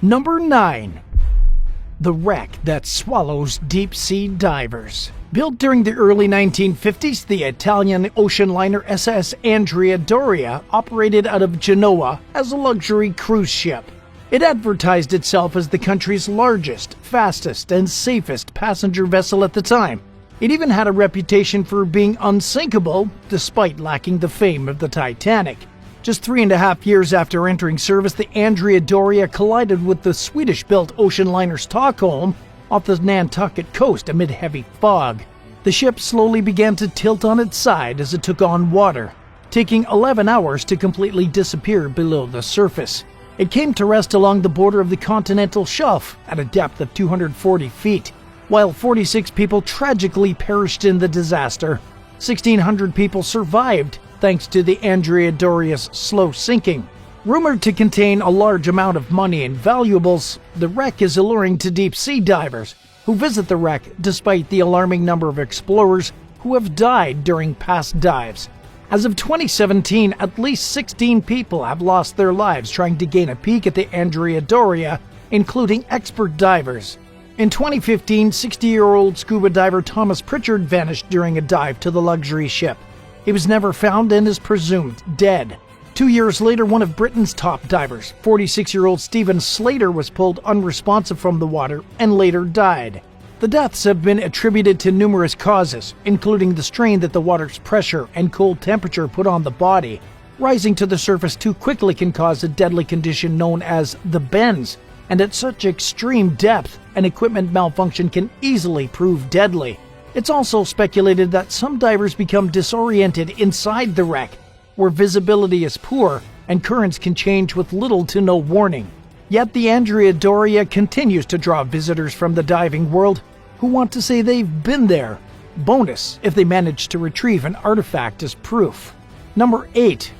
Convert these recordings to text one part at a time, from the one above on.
Number 9. The wreck that swallows deep-sea divers. Built during the early 1950s, the Italian ocean liner SS Andrea Doria operated out of Genoa as a luxury cruise ship. It advertised itself as the country's largest, fastest, and safest passenger vessel at the time. It even had a reputation for being unsinkable, despite lacking the fame of the Titanic. Just 3.5 years after entering service, the Andrea Doria collided with the Swedish-built ocean liner Stockholm off the Nantucket coast amid heavy fog. The ship slowly began to tilt on its side as it took on water, taking 11 hours to completely disappear below the surface. It came to rest along the border of the continental shelf at a depth of 240 feet. While 46 people tragically perished in the disaster, 1,600 people survived thanks to the Andrea Doria's slow sinking. Rumored to contain a large amount of money and valuables, the wreck is alluring to deep-sea divers who visit the wreck despite the alarming number of explorers who have died during past dives. As of 2017, at least 16 people have lost their lives trying to gain a peek at the Andrea Doria, including expert divers. In 2015, 60-year-old scuba diver Thomas Pritchard vanished during a dive to the luxury ship. He was never found and is presumed dead. 2 years later, one of Britain's top divers, 46-year-old Stephen Slater, was pulled unresponsive from the water and later died. The deaths have been attributed to numerous causes, including the strain that the water's pressure and cold temperature put on the body. Rising to the surface too quickly can cause a deadly condition known as the bends, and at such extreme depth, an equipment malfunction can easily prove deadly. It's also speculated that some divers become disoriented inside the wreck, where visibility is poor and currents can change with little to no warning. Yet the Andrea Doria continues to draw visitors from the diving world who want to say they've been there. Bonus if they manage to retrieve an artifact as proof. Number 8.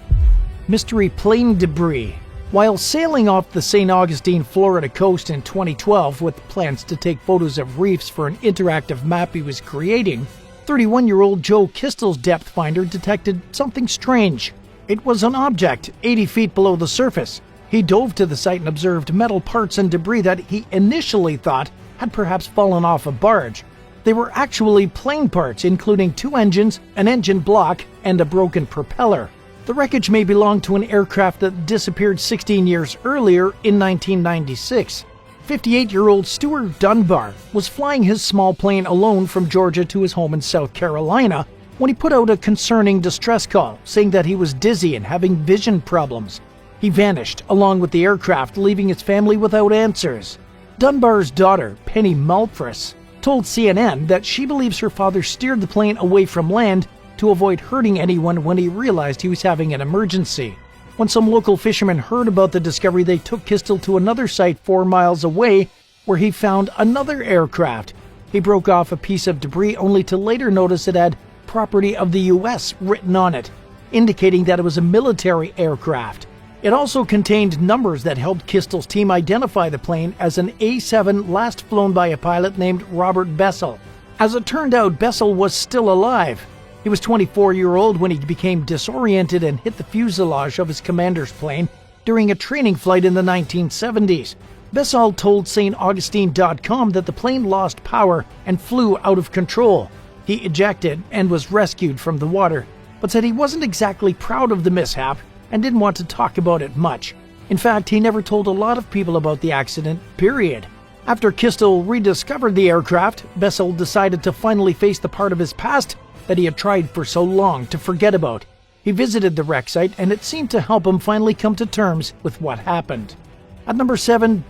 Mystery plane debris. While sailing off the St. Augustine, Florida coast in 2012 with plans to take photos of reefs for an interactive map he was creating, 31-year-old Joe Kistel's depth finder detected something strange. It was an object 80 feet below the surface. He dove to the site and observed metal parts and debris that he initially thought had perhaps fallen off a barge. They were actually plane parts, including 2 engines, an engine block, and a broken propeller. The wreckage may belong to an aircraft that disappeared 16 years earlier in 1996. 58-year-old Stuart Dunbar was flying his small plane alone from Georgia to his home in South Carolina when he put out a concerning distress call, saying that he was dizzy and having vision problems. He vanished along with the aircraft, leaving his family without answers. Dunbar's daughter, Penny Malfris, told CNN that she believes her father steered the plane away from land to avoid hurting anyone when he realized he was having an emergency. When some local fishermen heard about the discovery, they took Kistel to another site 4 miles away where he found another aircraft. He broke off a piece of debris only to later notice it had "Property of the U.S." written on it, indicating that it was a military aircraft. It also contained numbers that helped Kistel's team identify the plane as an A-7 last flown by a pilot named Robert Bessel. As it turned out, Bessel was still alive. He was 24-year-old when he became disoriented and hit the fuselage of his commander's plane during a training flight in the 1970s. Bessel told StAugustine.com that the plane lost power and flew out of control. He ejected and was rescued from the water, but said he wasn't exactly proud of the mishap and didn't want to talk about it much. In fact, he never told a lot of people about the accident, period. After Kistel rediscovered the aircraft, Bessel decided to finally face the part of his past that he had tried for so long to forget about. He visited the wreck site, and it seemed to help him finally come to terms with what happened. At number 7,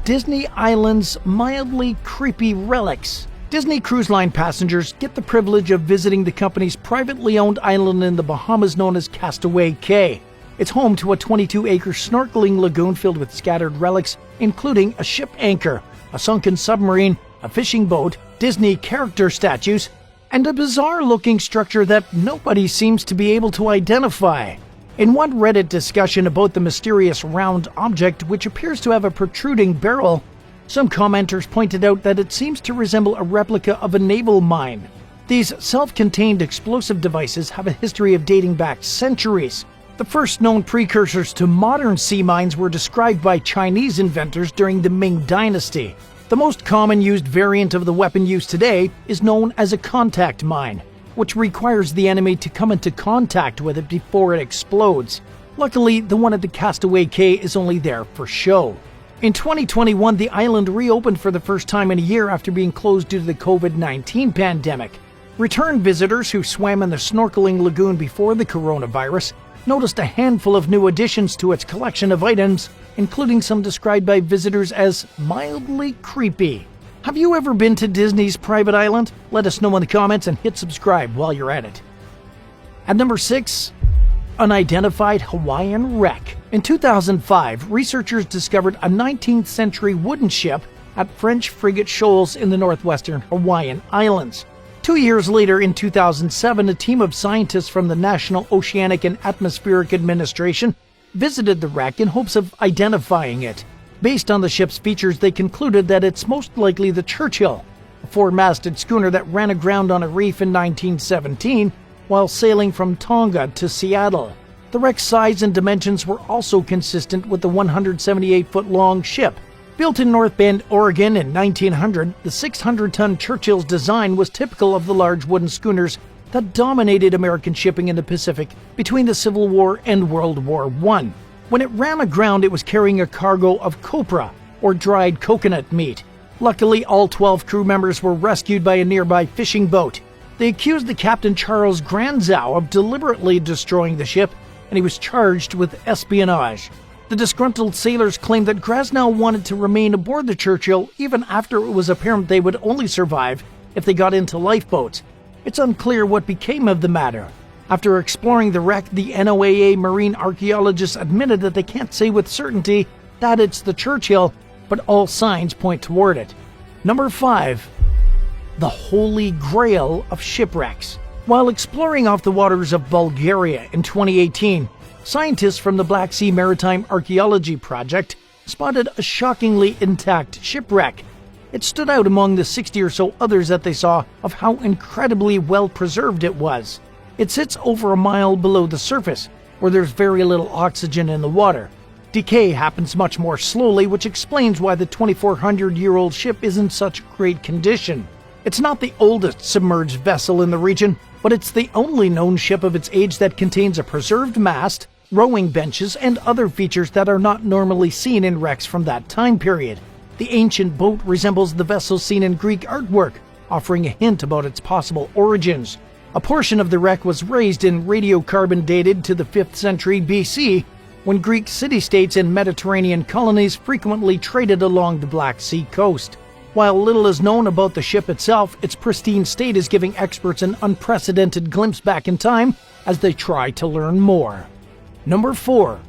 Disney Island's mildly creepy relics. Disney Cruise Line passengers get the privilege of visiting the company's privately owned island in the Bahamas known as Castaway Cay. It's home to a 22-acre snorkeling lagoon filled with scattered relics, including a ship anchor, a sunken submarine, a fishing boat, Disney character statues, and a bizarre-looking structure that nobody seems to be able to identify. In one Reddit discussion about the mysterious round object, which appears to have a protruding barrel, some commenters pointed out that it seems to resemble a replica of a naval mine. These self-contained explosive devices have a history of dating back centuries. The first known precursors to modern sea mines were described by Chinese inventors during the Ming Dynasty. The most common used variant of the weapon used today is known as a contact mine, which requires the enemy to come into contact with it before it explodes. Luckily, the one at the Castaway Cay is only there for show. In 2021, the island reopened for the first time in a year after being closed due to the COVID-19 pandemic. Return visitors who swam in the snorkeling lagoon before the coronavirus noticed a handful of new additions to its collection of items, including some described by visitors as mildly creepy. Have you ever been to Disney's private island? Let us know in the comments and hit subscribe while you're at it. At number 6, Unidentified Hawaiian wreck. In 2005, researchers discovered a 19th century wooden ship at French frigate shoals in the northwestern Hawaiian Islands. 2 years later, in 2007, a team of scientists from the National Oceanic and Atmospheric Administration visited the wreck in hopes of identifying it. Based on the ship's features, they concluded that it's most likely the Churchill, a four-masted schooner that ran aground on a reef in 1917 while sailing from Tonga to Seattle. The wreck's size and dimensions were also consistent with the 178-foot-long ship. Built in North Bend, Oregon in 1900, the 600-ton Churchill's design was typical of the large wooden schooners that dominated American shipping in the Pacific between the Civil War and World War I. When it ran aground, it was carrying a cargo of copra, or dried coconut meat. Luckily, all 12 crew members were rescued by a nearby fishing boat. They accused the captain, Charles Granzow, of deliberately destroying the ship, and he was charged with espionage. The disgruntled sailors claimed that Granzow wanted to remain aboard the Churchill even after it was apparent they would only survive if they got into lifeboats. It's unclear what became of the matter. After exploring the wreck, the NOAA marine archaeologists admitted that they can't say with certainty that it's the Churchill, but all signs point toward it. Number 5. The Holy Grail of shipwrecks. While exploring off the waters of Bulgaria in 2018, scientists from the Black Sea Maritime Archaeology Project spotted a shockingly intact shipwreck. It stood out among the 60 or so others that they saw of how incredibly well preserved it was. It sits over a mile below the surface, where there's very little oxygen in the water. Decay happens much more slowly, which explains why the 2,400-year-old ship is in such great condition. It's not the oldest submerged vessel in the region, but it's the only known ship of its age that contains a preserved mast, rowing benches, and other features that are not normally seen in wrecks from that time period. The ancient boat resembles the vessels seen in Greek artwork, offering a hint about its possible origins. A portion of the wreck was raised and radiocarbon dated to the 5th century BC, when Greek city-states and Mediterranean colonies frequently traded along the Black Sea coast. While little is known about the ship itself, its pristine state is giving experts an unprecedented glimpse back in time as they try to learn more. Number 4.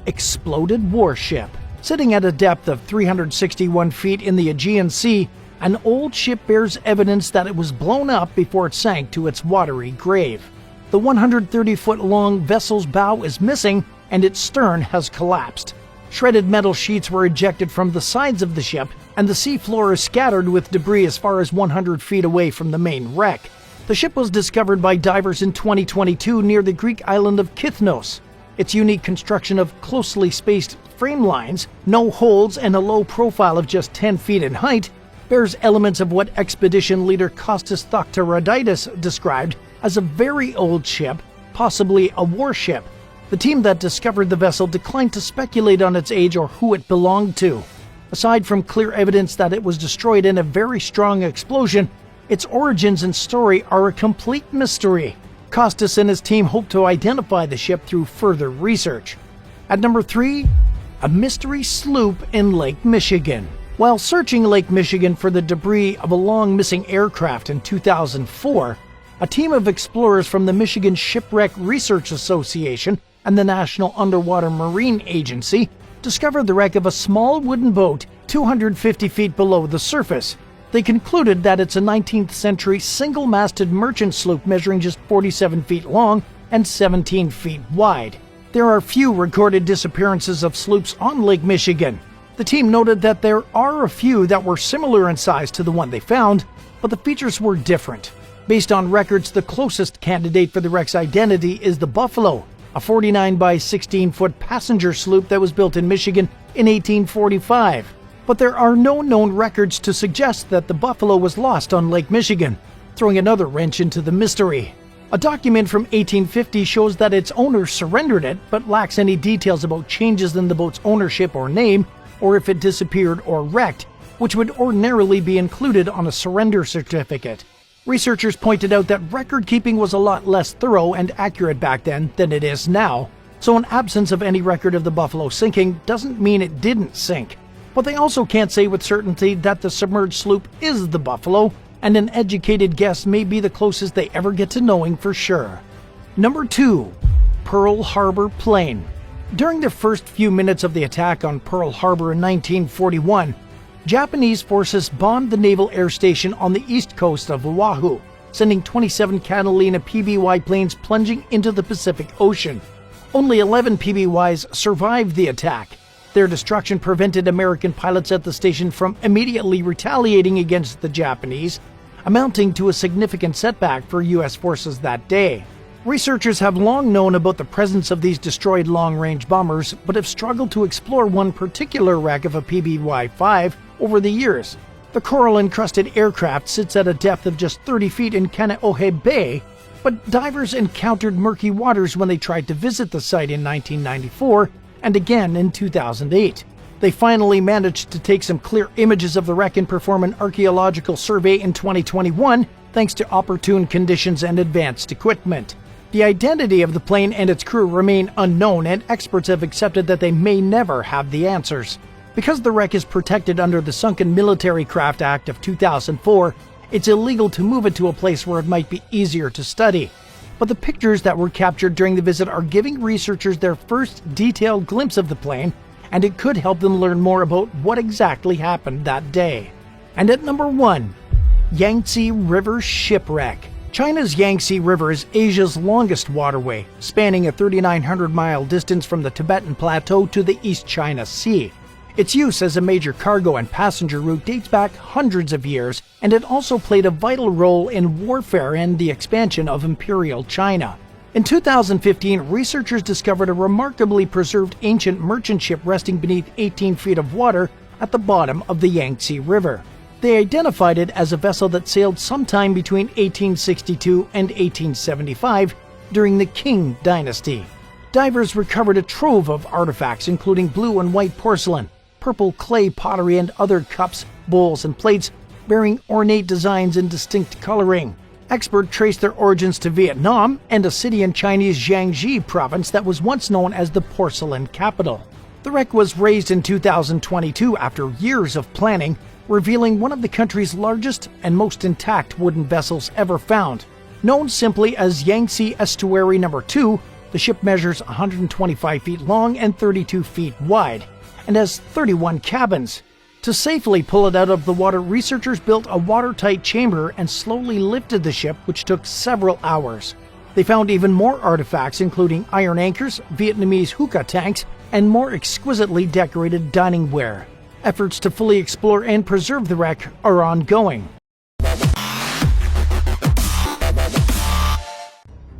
Exploded warship. Sitting at a depth of 361 feet in the Aegean Sea, an old ship bears evidence that it was blown up before it sank to its watery grave. The 130-foot-long vessel's bow is missing, and its stern has collapsed. Shredded metal sheets were ejected from the sides of the ship, and the seafloor is scattered with debris as far as 100 feet away from the main wreck. The ship was discovered by divers in 2022 near the Greek island of Kythnos. Its unique construction of closely spaced frame lines, no holds, and a low profile of just 10 feet in height bears elements of what expedition leader Kostas Thaktaradidis described as a very old ship, possibly a warship. The team that discovered the vessel declined to speculate on its age or who it belonged to. Aside from clear evidence that it was destroyed in a very strong explosion, its origins and story are a complete mystery. Kostas and his team hope to identify the ship through further research. At number 3, a mystery sloop in Lake Michigan. While searching Lake Michigan for the debris of a long-missing aircraft in 2004, a team of explorers from the Michigan Shipwreck Research Association and the National Underwater Marine Agency discovered the wreck of a small wooden boat 250 feet below the surface. They concluded that it's a 19th century single-masted merchant sloop measuring just 47 feet long and 17 feet wide. There are few recorded disappearances of sloops on Lake Michigan. The team noted that there are a few that were similar in size to the one they found, but the features were different. Based on records, the closest candidate for the wreck's identity is the Buffalo, a 49 by 16-foot passenger sloop that was built in Michigan in 1845. But there are no known records to suggest that the Buffalo was lost on Lake Michigan, throwing another wrench into the mystery. A document from 1850 shows that its owner surrendered it, but lacks any details about changes in the boat's ownership or name, or if it disappeared or wrecked, which would ordinarily be included on a surrender certificate. Researchers pointed out that record-keeping was a lot less thorough and accurate back then than it is now, so an absence of any record of the Buffalo sinking doesn't mean it didn't sink. But they also can't say with certainty that the submerged sloop is the Buffalo, and an educated guess may be the closest they ever get to knowing for sure. Number 2. Pearl Harbor Plane. During the first few minutes of the attack on Pearl Harbor in 1941, Japanese forces bombed the Naval Air Station on the east coast of Oahu, sending 27 Catalina PBY planes plunging into the Pacific Ocean. Only 11 PBYs survived the attack. Their destruction prevented American pilots at the station from immediately retaliating against the Japanese, amounting to a significant setback for U.S. forces that day. Researchers have long known about the presence of these destroyed long-range bombers, but have struggled to explore one particular wreck of a PBY-5 over the years. The coral-encrusted aircraft sits at a depth of just 30 feet in Kaneohe Bay, but divers encountered murky waters when they tried to visit the site in 1994 and again in 2008. They finally managed to take some clear images of the wreck and perform an archaeological survey in 2021, thanks to opportune conditions and advanced equipment. The identity of the plane and its crew remain unknown, and experts have accepted that they may never have the answers. Because the wreck is protected under the Sunken Military Craft Act of 2004, it's illegal to move it to a place where it might be easier to study. But the pictures that were captured during the visit are giving researchers their first detailed glimpse of the plane, and it could help them learn more about what exactly happened that day. And at number 1, Yangtze River Shipwreck. China's Yangtze River is Asia's longest waterway, spanning a 3,900-mile distance from the Tibetan Plateau to the East China Sea. Its use as a major cargo and passenger route dates back hundreds of years, and it also played a vital role in warfare and the expansion of Imperial China. In 2015, researchers discovered a remarkably preserved ancient merchant ship resting beneath 18 feet of water at the bottom of the Yangtze River. They identified it as a vessel that sailed sometime between 1862 and 1875 during the Qing dynasty. Divers recovered a trove of artifacts including blue and white porcelain, purple clay pottery, and other cups, bowls, and plates bearing ornate designs and distinct coloring. Experts traced their origins to Vietnam and a city in Chinese Jiangxi province that was once known as the porcelain capital. The wreck was raised in 2022 after years of planning, revealing one of the country's largest and most intact wooden vessels ever found. Known simply as Yangtze Estuary No. 2, the ship measures 125 feet long and 32 feet wide, and has 31 cabins. To safely pull it out of the water, researchers built a watertight chamber and slowly lifted the ship, which took several hours. They found even more artifacts, including iron anchors, Vietnamese hookah tanks, and more exquisitely decorated dining ware. Efforts to fully explore and preserve the wreck are ongoing.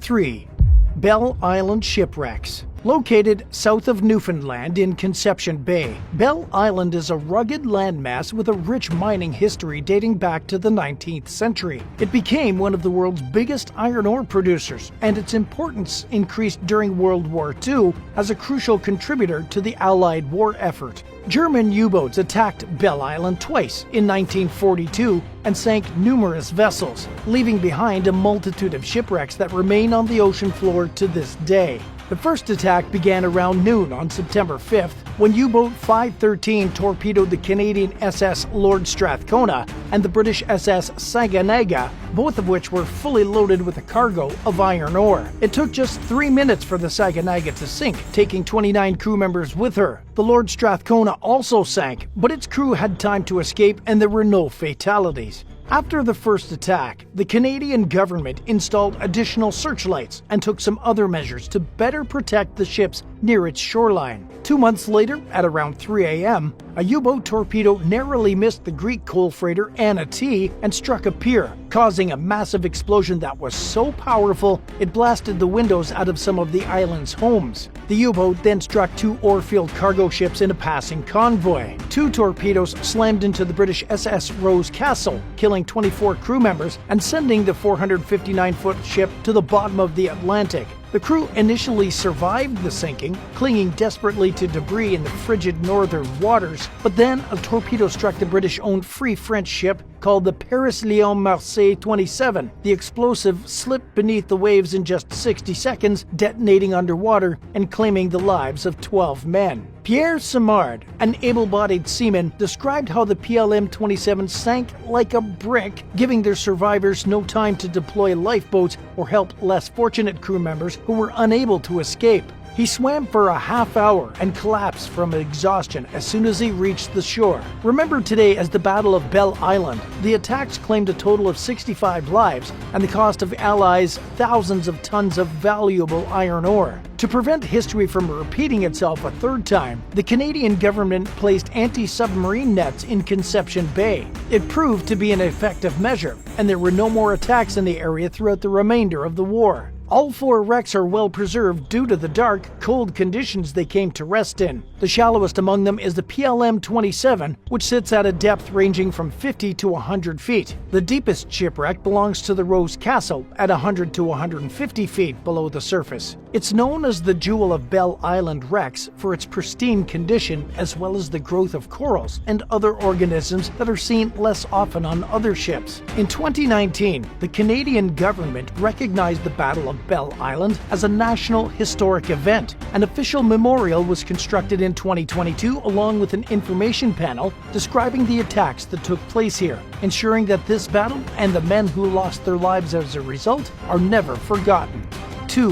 3. Bell Island Shipwrecks. Located south of Newfoundland in Conception Bay, Bell Island is a rugged landmass with a rich mining history dating back to the 19th century. It became one of the world's biggest iron ore producers, and its importance increased during World War II as a crucial contributor to the Allied war effort. German U-boats attacked Bell Island twice in 1942 and sank numerous vessels, leaving behind a multitude of shipwrecks that remain on the ocean floor to this day. The first attack began around noon on September 5th when U-boat 513 torpedoed the Canadian SS Lord Strathcona and the British SS Saganaga, both of which were fully loaded with a cargo of iron ore. It took just 3 minutes for the Saganaga to sink, taking 29 crew members with her. The Lord Strathcona also sank, but its crew had time to escape and there were no fatalities. After the first attack, the Canadian government installed additional searchlights and took some other measures to better protect the ship's near its shoreline. 2 months later, at around 3 a.m., a U-boat torpedo narrowly missed the Greek coal freighter Anna T and struck a pier, causing a massive explosion that was so powerful it blasted the windows out of some of the island's homes. The U-boat then struck 2 ore-filled cargo ships in a passing convoy. 2 torpedoes slammed into the British SS Rose Castle, killing 24 crew members and sending the 459-foot ship to the bottom of the Atlantic. The crew initially survived the sinking, clinging desperately to debris in the frigid northern waters, but then a torpedo struck the British-owned Free French ship called the Paris-Lyon-Marseille 27. The explosive slipped beneath the waves in just 60 seconds, detonating underwater and claiming the lives of 12 men. Pierre Simard, an able-bodied seaman, described how the PLM-27 sank like a brick, giving their survivors no time to deploy lifeboats or help less fortunate crew members who were unable to escape. He swam for a half hour and collapsed from exhaustion as soon as he reached the shore. Remembered today as the Battle of Belle Island, the attacks claimed a total of 65 lives and the cost of Allies thousands of tons of valuable iron ore. To prevent history from repeating itself a third time, the Canadian government placed anti-submarine nets in Conception Bay. It proved to be an effective measure, and there were no more attacks in the area throughout the remainder of the war. All 4 wrecks are well preserved due to the dark, cold conditions they came to rest in. The shallowest among them is the PLM-27, which sits at a depth ranging from 50 to 100 feet. The deepest shipwreck belongs to the Rose Castle at 100 to 150 feet below the surface. It's known as the Jewel of Belle Island wrecks for its pristine condition as well as the growth of corals and other organisms that are seen less often on other ships. In 2019, the Canadian government recognized the Battle of Belle Island as a national historic event. An official memorial was constructed in 2022 along with an information panel describing the attacks that took place here, ensuring that this battle and the men who lost their lives as a result are never forgotten. 2.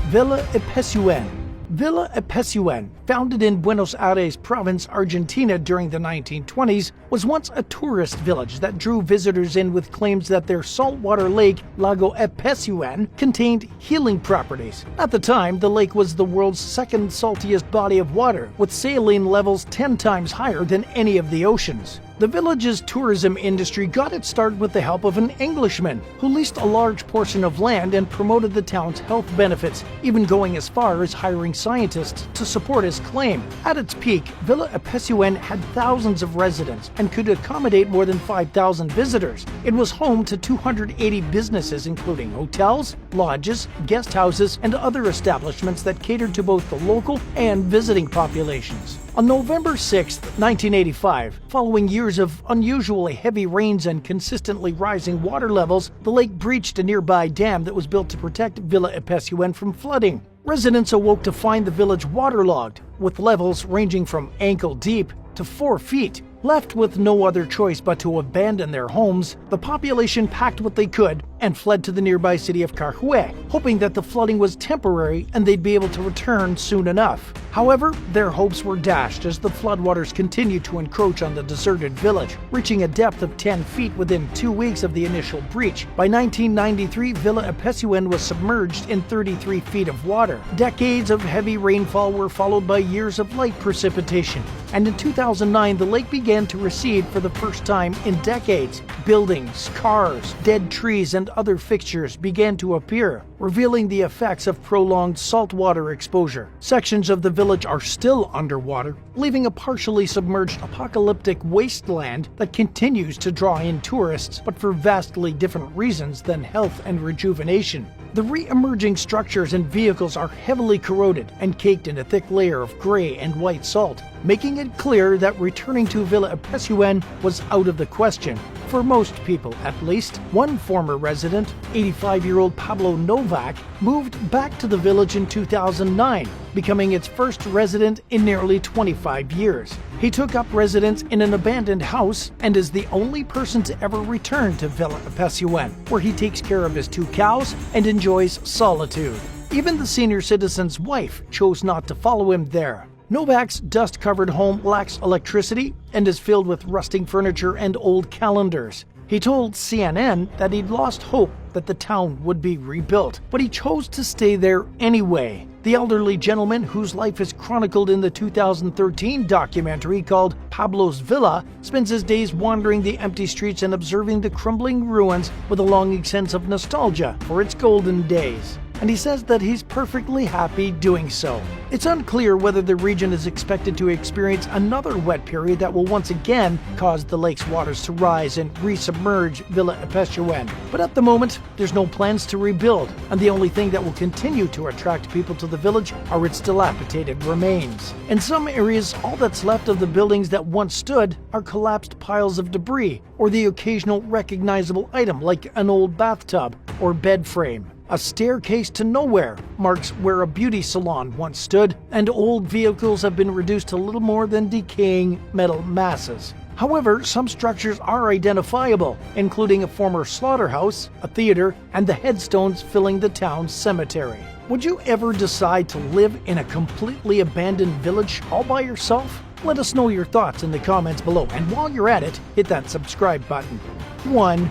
Villa Epecuen. Villa Epecuen, founded in Buenos Aires province, Argentina during the 1920s, was once a tourist village that drew visitors in with claims that their saltwater lake, Lago Epecuen, contained healing properties. At the time, the lake was the world's second saltiest body of water, with saline levels 10 times higher than any of the oceans. The village's tourism industry got its start with the help of an Englishman who leased a large portion of land and promoted the town's health benefits, even going as far as hiring scientists to support his claim. At its peak, Villa Epecuen had thousands of residents and could accommodate more than 5,000 visitors. It was home to 280 businesses including hotels, lodges, guest houses, and other establishments that catered to both the local and visiting populations. On November 6, 1985, following years of unusually heavy rains and consistently rising water levels, the lake breached a nearby dam that was built to protect Villa Epecuen from flooding. Residents awoke to find the village waterlogged, with levels ranging from ankle deep to 4 feet. Left with no other choice but to abandon their homes, the population packed what they could and fled to the nearby city of Carhué, hoping that the flooding was temporary and they'd be able to return soon enough. However, their hopes were dashed as the floodwaters continued to encroach on the deserted village, reaching a depth of 10 feet within 2 weeks of the initial breach. By 1993, Villa Epecuen was submerged in 33 feet of water. Decades of heavy rainfall were followed by years of light precipitation, and in 2009 the lake began to recede for the first time in decades. Buildings, cars, dead trees, and other fixtures began to appear, revealing the effects of prolonged saltwater exposure. Sections of the village are still underwater, leaving a partially submerged apocalyptic wasteland that continues to draw in tourists, but for vastly different reasons than health and rejuvenation. The re-emerging structures and vehicles are heavily corroded and caked in a thick layer of gray and white salt, making it clear that returning to Villa Epecuen was out of the question. For most people, at least. One former resident, 85-year-old Pablo Novak, moved back to the village in 2009, becoming its first resident in nearly 25 years. He took up residence in an abandoned house and is the only person to ever return to Villa Epecuen, where he takes care of his 2 cows and enjoys solitude. Even the senior citizen's wife chose not to follow him there. Novak's dust-covered home lacks electricity and is filled with rusting furniture and old calendars. He told CNN that he'd lost hope that the town would be rebuilt, but he chose to stay there anyway. The elderly gentleman, whose life is chronicled in the 2013 documentary called Pablo's Villa, spends his days wandering the empty streets and observing the crumbling ruins with a longing sense of nostalgia for its golden days. And he says that he's perfectly happy doing so. It's unclear whether the region is expected to experience another wet period that will once again cause the lake's waters to rise and resubmerge Villa Epecuen. But at the moment, there's no plans to rebuild, and the only thing that will continue to attract people to the village are its dilapidated remains. In some areas, all that's left of the buildings that once stood are collapsed piles of debris, or the occasional recognizable item like an old bathtub or bed frame. A staircase to nowhere marks where a beauty salon once stood, and old vehicles have been reduced to little more than decaying metal masses. However, some structures are identifiable, including a former slaughterhouse, a theater, and the headstones filling the town's cemetery. Would you ever decide to live in a completely abandoned village all by yourself? Let us know your thoughts in the comments below, and while you're at it, hit that subscribe button. 1.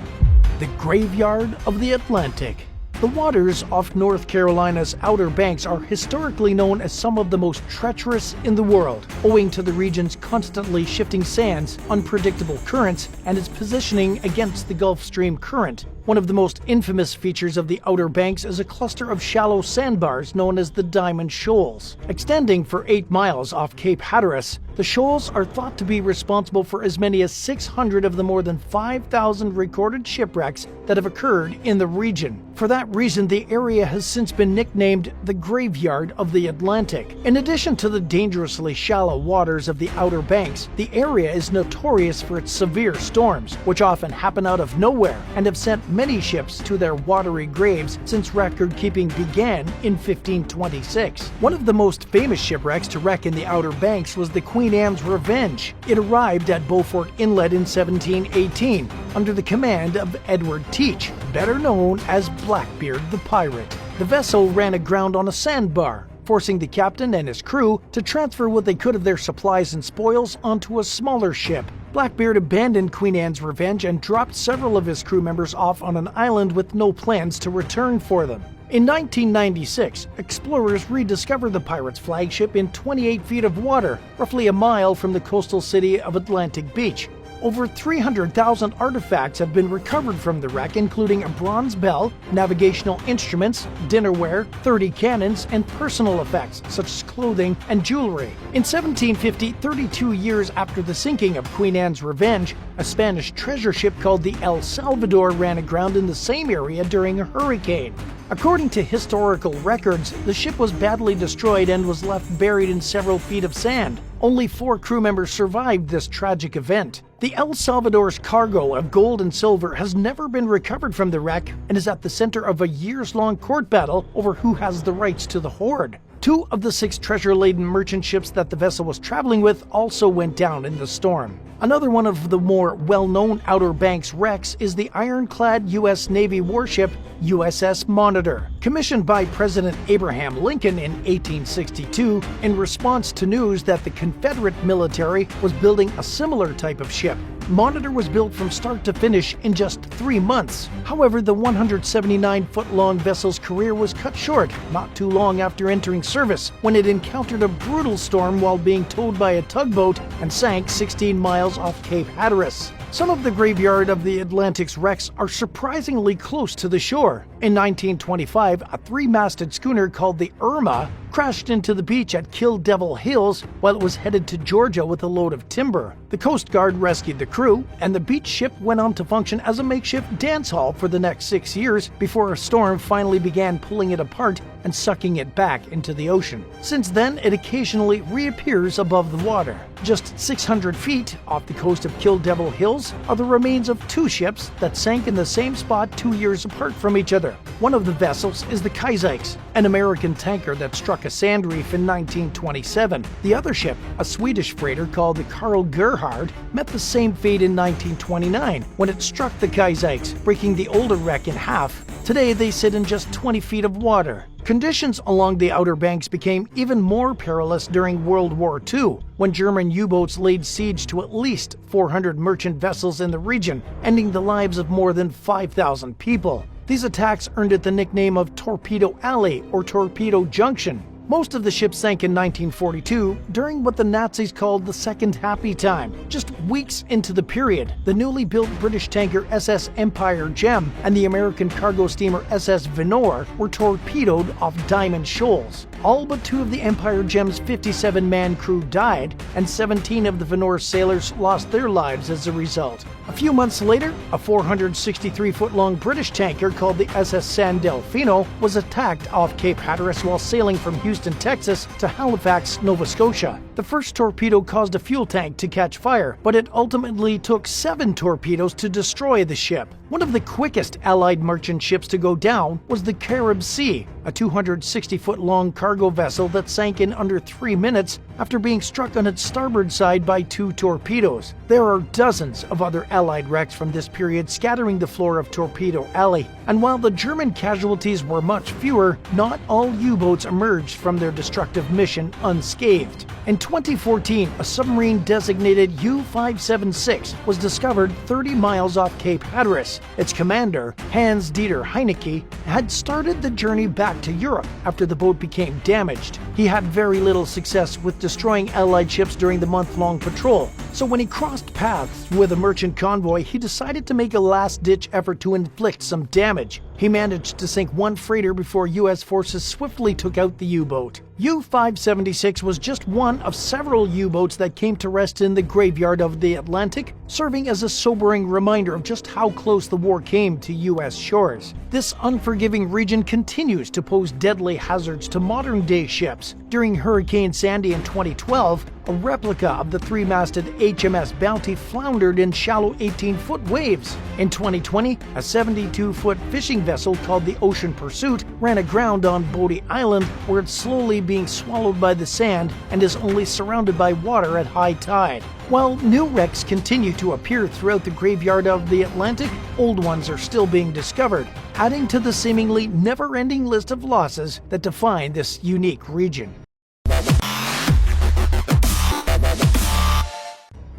The Graveyard of the Atlantic. The waters off North Carolina's Outer Banks are historically known as some of the most treacherous in the world, owing to the region's constantly shifting sands, unpredictable currents, and its positioning against the Gulf Stream current. One of the most infamous features of the Outer Banks is a cluster of shallow sandbars known as the Diamond Shoals. Extending for 8 miles off Cape Hatteras, the shoals are thought to be responsible for as many as 600 of the more than 5,000 recorded shipwrecks that have occurred in the region. For that reason, the area has since been nicknamed the Graveyard of the Atlantic. In addition to the dangerously shallow waters of the Outer Banks, the area is notorious for its severe storms, which often happen out of nowhere and have sent many ships to their watery graves since record-keeping began in 1526. One of the most famous shipwrecks to wreck in the Outer Banks was the Queen Anne's Revenge. It arrived at Beaufort Inlet in 1718 under the command of Edward Teach, better known as Blackbeard the Pirate. The vessel ran aground on a sandbar, forcing the captain and his crew to transfer what they could of their supplies and spoils onto a smaller ship. Blackbeard abandoned Queen Anne's Revenge and dropped several of his crew members off on an island with no plans to return for them. In 1996, explorers rediscovered the pirates' flagship in 28 feet of water, roughly a mile from the coastal city of Atlantic Beach. Over 300,000 artifacts have been recovered from the wreck, including a bronze bell, navigational instruments, dinnerware, 30 cannons, and personal effects such as clothing and jewelry. In 1750, 32 years after the sinking of Queen Anne's Revenge, a Spanish treasure ship called the El Salvador ran aground in the same area during a hurricane. According to historical records, the ship was badly destroyed and was left buried in several feet of sand. Only 4 crew members survived this tragic event. The El Salvador's cargo of gold and silver has never been recovered from the wreck and is at the center of a years-long court battle over who has the rights to the hoard. 2 of the 6 treasure-laden merchant ships that the vessel was traveling with also went down in the storm. Another one of the more well-known Outer Banks wrecks is the ironclad U.S. Navy warship USS Monitor. Commissioned by President Abraham Lincoln in 1862 in response to news that the Confederate military was building a similar type of ship. Monitor was built from start to finish in just 3 months. However, the 179-foot-long vessel's career was cut short not too long after entering service, when it encountered a brutal storm while being towed by a tugboat and sank 16 miles off Cape Hatteras. Some of the Graveyard of the Atlantic's wrecks are surprisingly close to the shore. In 1925, a 3-masted schooner called the Irma crashed into the beach at Kill Devil Hills while it was headed to Georgia with a load of timber. The Coast Guard rescued the crew, and the beach ship went on to function as a makeshift dance hall for the next 6 years before a storm finally began pulling it apart and sucking it back into the ocean. Since then, it occasionally reappears above the water. Just 600 feet off the coast of Kill Devil Hills are the remains of 2 ships that sank in the same spot 2 years apart from each other. One of the vessels is the Kaiser's, an American tanker that struck a sand reef in 1927. The other ship, a Swedish freighter called the Karl Gerhard, met the same fate in 1929 when it struck the Kaiser's, breaking the older wreck in half. Today they sit in just 20 feet of water. Conditions along the Outer Banks became even more perilous during World War II, when German U-boats laid siege to at least 400 merchant vessels in the region, ending the lives of more than 5,000 people. These attacks earned it the nickname of Torpedo Alley or Torpedo Junction. Most of the ships sank in 1942 during what the Nazis called the Second Happy Time. Just weeks into the period, the newly built British tanker SS Empire Gem and the American cargo steamer SS Venor were torpedoed off Diamond Shoals. All but 2 of the Empire Gem's 57-man crew died, and 17 of the Venor's sailors lost their lives as a result. A few months later, a 463-foot-long British tanker called the SS San Delfino was attacked off Cape Hatteras while sailing from Houston, Texas to Halifax, Nova Scotia. The first torpedo caused a fuel tank to catch fire, but it ultimately took 7 torpedoes to destroy the ship. One of the quickest Allied merchant ships to go down was the Carib Sea, a 260-foot-long cargo vessel that sank in under 3 minutes after being struck on its starboard side by 2 torpedoes. There are dozens of other Allied wrecks from this period scattering the floor of Torpedo Alley, and while the German casualties were much fewer, not all U-boats emerged from their destructive mission unscathed. In 2014, a submarine designated U-576 was discovered 30 miles off Cape Hatteras. Its commander, Hans-Dieter Heinecke, had started the journey back to Europe after the boat became damaged. He had very little success with destroying Allied ships during the month-long patrol, so when he crossed paths with a merchant convoy, he decided to make a last-ditch effort to inflict some damage. He managed to sink 1 freighter before U.S. forces swiftly took out the U-boat. U-576 was just one of several U-boats that came to rest in the graveyard of the Atlantic, serving as a sobering reminder of just how close the war came to U.S. shores. This unforgiving region continues to pose deadly hazards to modern-day ships. During Hurricane Sandy in 2012, a replica of the 3-masted HMS Bounty floundered in shallow 18-foot waves. In 2020, a 72-foot fishing vessel called the Ocean Pursuit ran aground on Bodie Island, where it's slowly being swallowed by the sand and is only surrounded by water at high tide. While new wrecks continue to appear throughout the graveyard of the Atlantic, old ones are still being discovered, adding to the seemingly never-ending list of losses that define this unique region.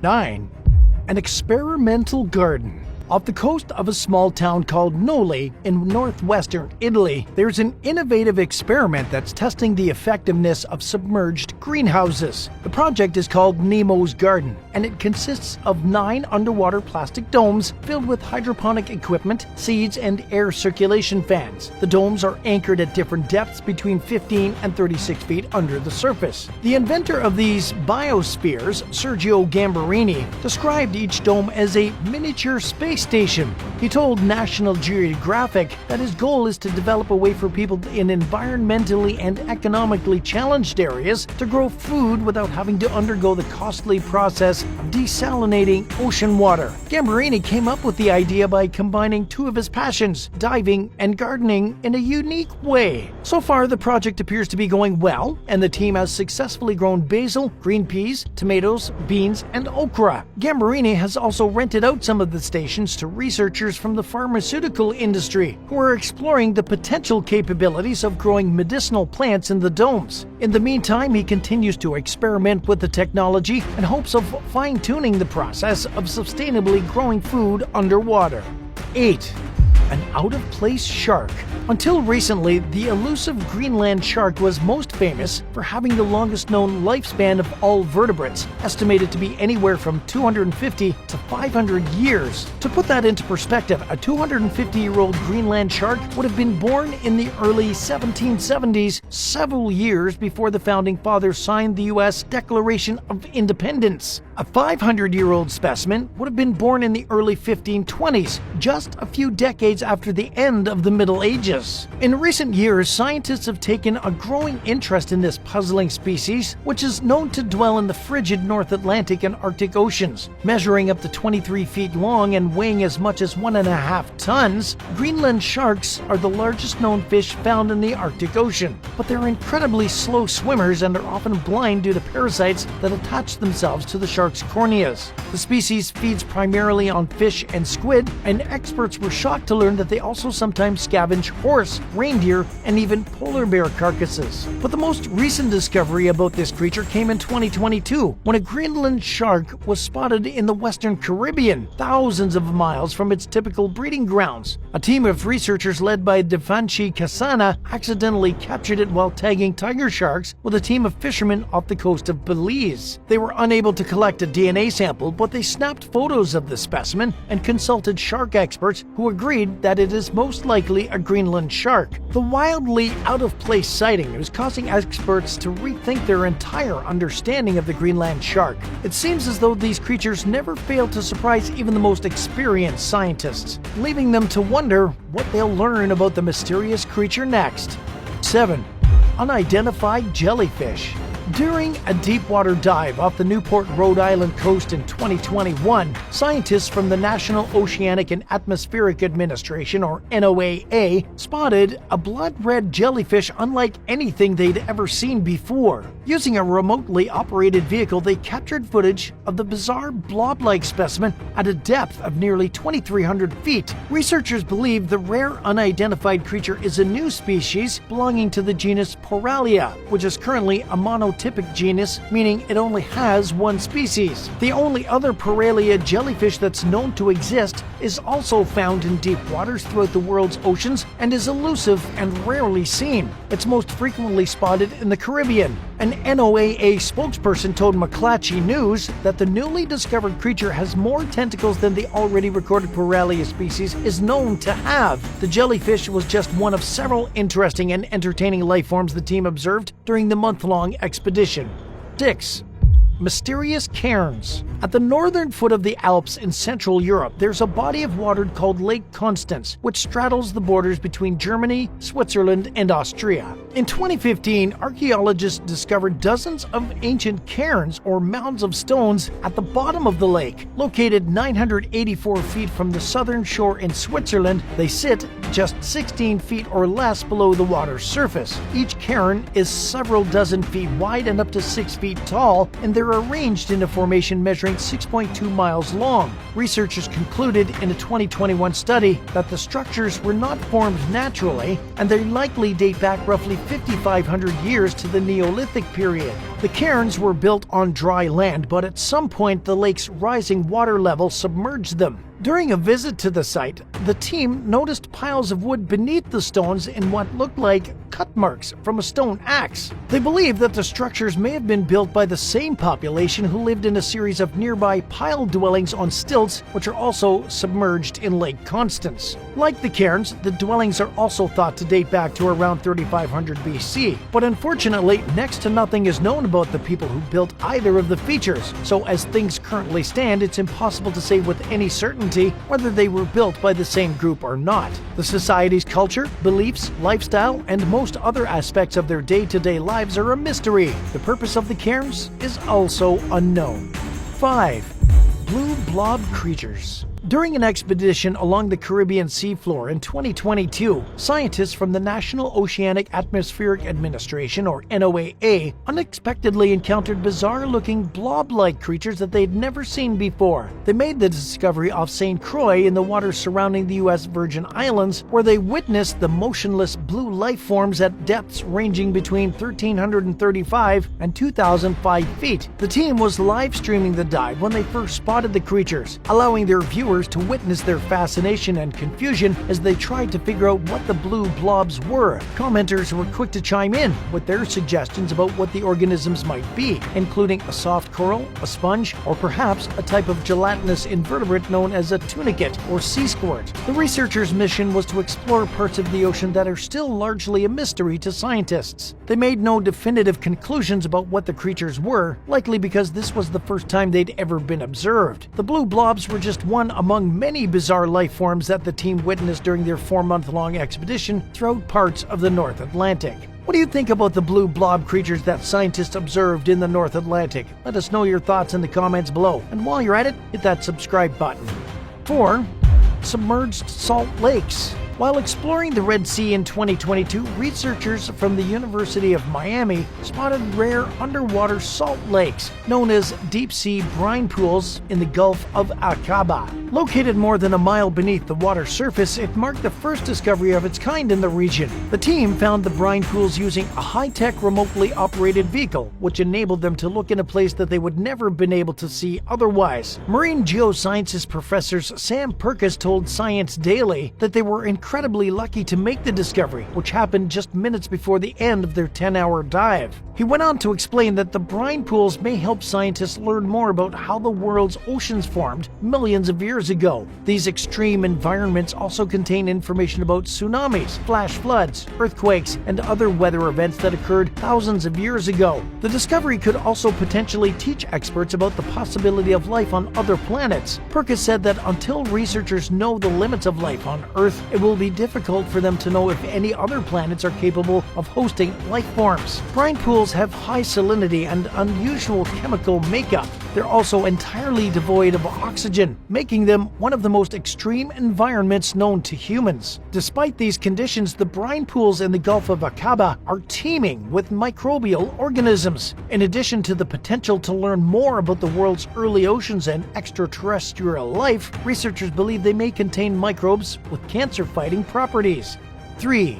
9. An experimental garden. Off the coast of a small town called Noli in northwestern Italy, there's an innovative experiment that's testing the effectiveness of submerged greenhouses. The project is called Nemo's Garden, and it consists of 9 underwater plastic domes filled with hydroponic equipment, seeds, and air circulation fans. The domes are anchored at different depths between 15 and 36 feet under the surface. The inventor of these biospheres, Sergio Gambarini, described each dome as a miniature space station. He told National Geographic that his goal is to develop a way for people in environmentally and economically challenged areas to grow food without having to undergo the costly process of desalinating ocean water. Gambarini came up with the idea by combining 2 of his passions, diving and gardening, in a unique way. So far, the project appears to be going well, and the team has successfully grown basil, green peas, tomatoes, beans, and okra. Gambarini has also rented out some of the stations to researchers from the pharmaceutical industry who are exploring the potential capabilities of growing medicinal plants in the domes. In the meantime, he continues to experiment with the technology in hopes of fine-tuning the process of sustainably growing food underwater. 8. An out-of-place shark. Until recently, the elusive Greenland shark was most famous for having the longest known lifespan of all vertebrates, estimated to be anywhere from 250 to 500 years. To put that into perspective, a 250-year-old Greenland shark would have been born in the early 1770s, several years before the Founding Fathers signed the U.S. Declaration of Independence. A 500-year-old specimen would have been born in the early 1520s, just a few decades after the end of the Middle Ages. In recent years, scientists have taken a growing interest in this puzzling species, which is known to dwell in the frigid North Atlantic and Arctic Oceans. Measuring up to 23 feet long and weighing as much as 1.5 tons, Greenland sharks are the largest known fish found in the Arctic Ocean. But they're incredibly slow swimmers and are often blind due to parasites that attach themselves to the shark's corneas. The species feeds primarily on fish and squid, and experts were shocked to learn that they also sometimes scavenge horse, reindeer, and even polar bear carcasses. But the most recent discovery about this creature came in 2022, when a Greenland shark was spotted in the Western Caribbean, thousands of miles from its typical breeding grounds. A team of researchers led by Devanshi Kasana accidentally captured it while tagging tiger sharks with a team of fishermen off the coast of Belize. They were unable to collect a DNA sample, but they snapped photos of the specimen and consulted shark experts who agreed that it is most likely a Greenland shark. The wildly out-of-place sighting is causing experts to rethink their entire understanding of the Greenland shark. It seems as though these creatures never fail to surprise even the most experienced scientists, leaving them to wonder what they'll learn about the mysterious creature next. 7. Unidentified jellyfish. During a deep-water dive off the Newport, Rhode Island coast in 2021, scientists from the National Oceanic and Atmospheric Administration, or NOAA, spotted a blood-red jellyfish unlike anything they'd ever seen before. Using a remotely operated vehicle, they captured footage of the bizarre blob-like specimen at a depth of nearly 2,300 feet. Researchers believe the rare unidentified creature is a new species belonging to the genus Poralia, which is currently a monotypic genus, meaning it only has one species. The only other Poralia jellyfish that's known to exist is also found in deep waters throughout the world's oceans and is elusive and rarely seen. It's most frequently spotted in the Caribbean. An NOAA spokesperson told McClatchy News that the newly discovered creature has more tentacles than the already recorded Poralia species is known to have. The jellyfish was just one of several interesting and entertaining life forms the team observed during the month-long expedition. 6. Mysterious cairns. At the northern foot of the Alps in Central Europe, there's a body of water called Lake Constance, which straddles the borders between Germany, Switzerland, and Austria. In 2015, archaeologists discovered dozens of ancient cairns, or mounds of stones, at the bottom of the lake. Located 984 feet from the southern shore in Switzerland, they sit just 16 feet or less below the water's surface. Each cairn is several dozen feet wide and up to 6 feet tall, and they're arranged in a formation measuring 6.2 miles long. Researchers concluded in a 2021 study that the structures were not formed naturally, and they likely date back roughly 5,500 years to the Neolithic period. The cairns were built on dry land, but at some point the lake's rising water level submerged them. During a visit to the site, the team noticed piles of wood beneath the stones in what looked like cut marks from a stone axe. They believe that the structures may have been built by the same population who lived in a series of nearby pile dwellings on stilts, which are also submerged in Lake Constance. Like the cairns, the dwellings are also thought to date back to around 3,500 BC. But unfortunately, next to nothing is known about the people who built either of the features. So as things currently stand, it's impossible to say with any certainty whether they were built by the same group or not. The society's culture, beliefs, lifestyle, and most other aspects of their day-to-day lives are a mystery. The purpose of the cairns is also unknown. 5. Blue blob creatures. During an expedition along the Caribbean seafloor in 2022, scientists from the National Oceanic Atmospheric Administration, or NOAA, unexpectedly encountered bizarre-looking blob-like creatures that they'd never seen before. They made the discovery off St. Croix in the waters surrounding the U.S. Virgin Islands, where they witnessed the motionless blue life forms at depths ranging between 1,335 and 2,005 feet. The team was live-streaming the dive when they first spotted the creatures, allowing their viewers to witness their fascination and confusion as they tried to figure out what the blue blobs were. Commenters were quick to chime in with their suggestions about what the organisms might be, including a soft coral, a sponge, or perhaps a type of gelatinous invertebrate known as a tunicate or sea squirt. The researchers' mission was to explore parts of the ocean that are still largely a mystery to scientists. They made no definitive conclusions about what the creatures were, likely because this was the first time they'd ever been observed. The blue blobs were just one among many bizarre life forms that the team witnessed during their 4-month-long expedition throughout parts of the North Atlantic. What do you think about the blue blob creatures that scientists observed in the North Atlantic? Let us know your thoughts in the comments below. And while you're at it, hit that subscribe button. 4. Submerged salt lakes. While exploring the Red Sea in 2022, researchers from the University of Miami spotted rare underwater salt lakes known as deep-sea brine pools in the Gulf of Aqaba. Located more than a mile beneath the water surface, it marked the first discovery of its kind in the region. The team found the brine pools using a high-tech remotely operated vehicle, which enabled them to look in a place that they would never have been able to see otherwise. Marine geosciences professors Sam Purkis told Science Daily that they were incredibly lucky to make the discovery, which happened just minutes before the end of their 10-hour dive. He went on to explain that the brine pools may help scientists learn more about how the world's oceans formed millions of years ago. These extreme environments also contain information about tsunamis, flash floods, earthquakes, and other weather events that occurred thousands of years ago. The discovery could also potentially teach experts about the possibility of life on other planets. Purkis said that until researchers know the limits of life on Earth, it will be difficult for them to know if any other planets are capable of hosting life forms. Brine pools have high salinity and unusual chemical makeup. They're also entirely devoid of oxygen, making them one of the most extreme environments known to humans. Despite these conditions, the brine pools in the Gulf of Aqaba are teeming with microbial organisms. In addition to the potential to learn more about the world's early oceans and extraterrestrial life, researchers believe they may contain microbes with cancer-fighting properties. 3.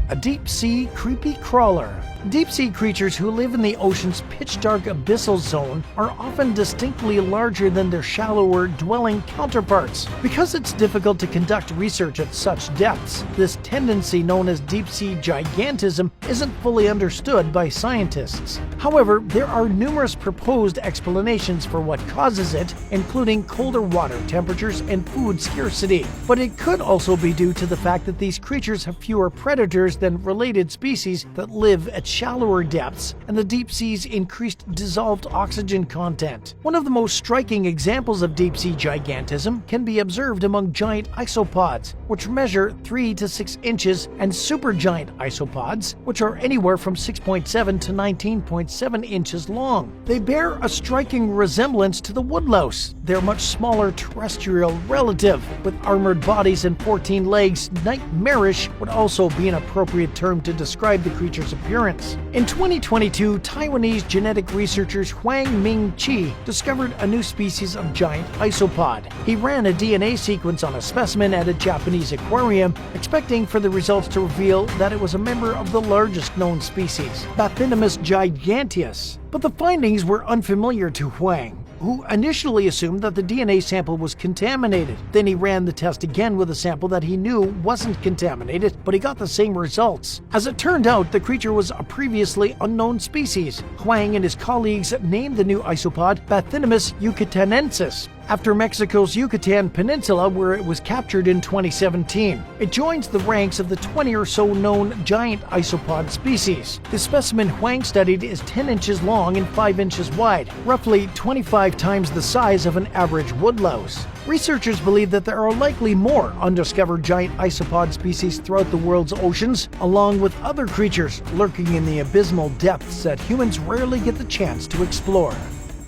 A deep-sea creepy crawler. Deep-sea creatures who live in the ocean's pitch-dark abyssal zone are often distinctly larger than their shallower dwelling counterparts. Because it's difficult to conduct research at such depths, this tendency known as deep-sea gigantism isn't fully understood by scientists. However, there are numerous proposed explanations for what causes it, including colder water temperatures and food scarcity. But it could also be due to the fact that these creatures have fewer predators than related species that live at shallower depths, and the deep sea's increased dissolved oxygen content. One of the most striking examples of deep-sea gigantism can be observed among giant isopods, which measure 3 to 6 inches, and supergiant isopods, which are anywhere from 6.7 to 19.7 inches long. They bear a striking resemblance to the woodlouse, their much smaller terrestrial relative. With armored bodies and 14 legs, nightmarish would also be an appropriate term to describe the creature's appearance. In 2022, Taiwanese genetic researchers Huang Ming Chi discovered a new species of giant isopod. He ran a DNA sequence on a specimen at a Japanese aquarium, expecting for the results to reveal that it was a member of the largest known species, Bathynomus giganteus. But the findings were unfamiliar to Huang, who initially assumed that the DNA sample was contaminated. Then he ran the test again with a sample that he knew wasn't contaminated, but he got the same results. As it turned out, the creature was a previously unknown species. Huang and his colleagues named the new isopod Bathynomus yucatanensis, after Mexico's Yucatan Peninsula, where it was captured in 2017. It joins the ranks of the 20 or so known giant isopod species. The specimen Huang studied is 10 inches long and 5 inches wide, roughly 25 times the size of an average woodlouse. Researchers believe that there are likely more undiscovered giant isopod species throughout the world's oceans, along with other creatures lurking in the abysmal depths that humans rarely get the chance to explore.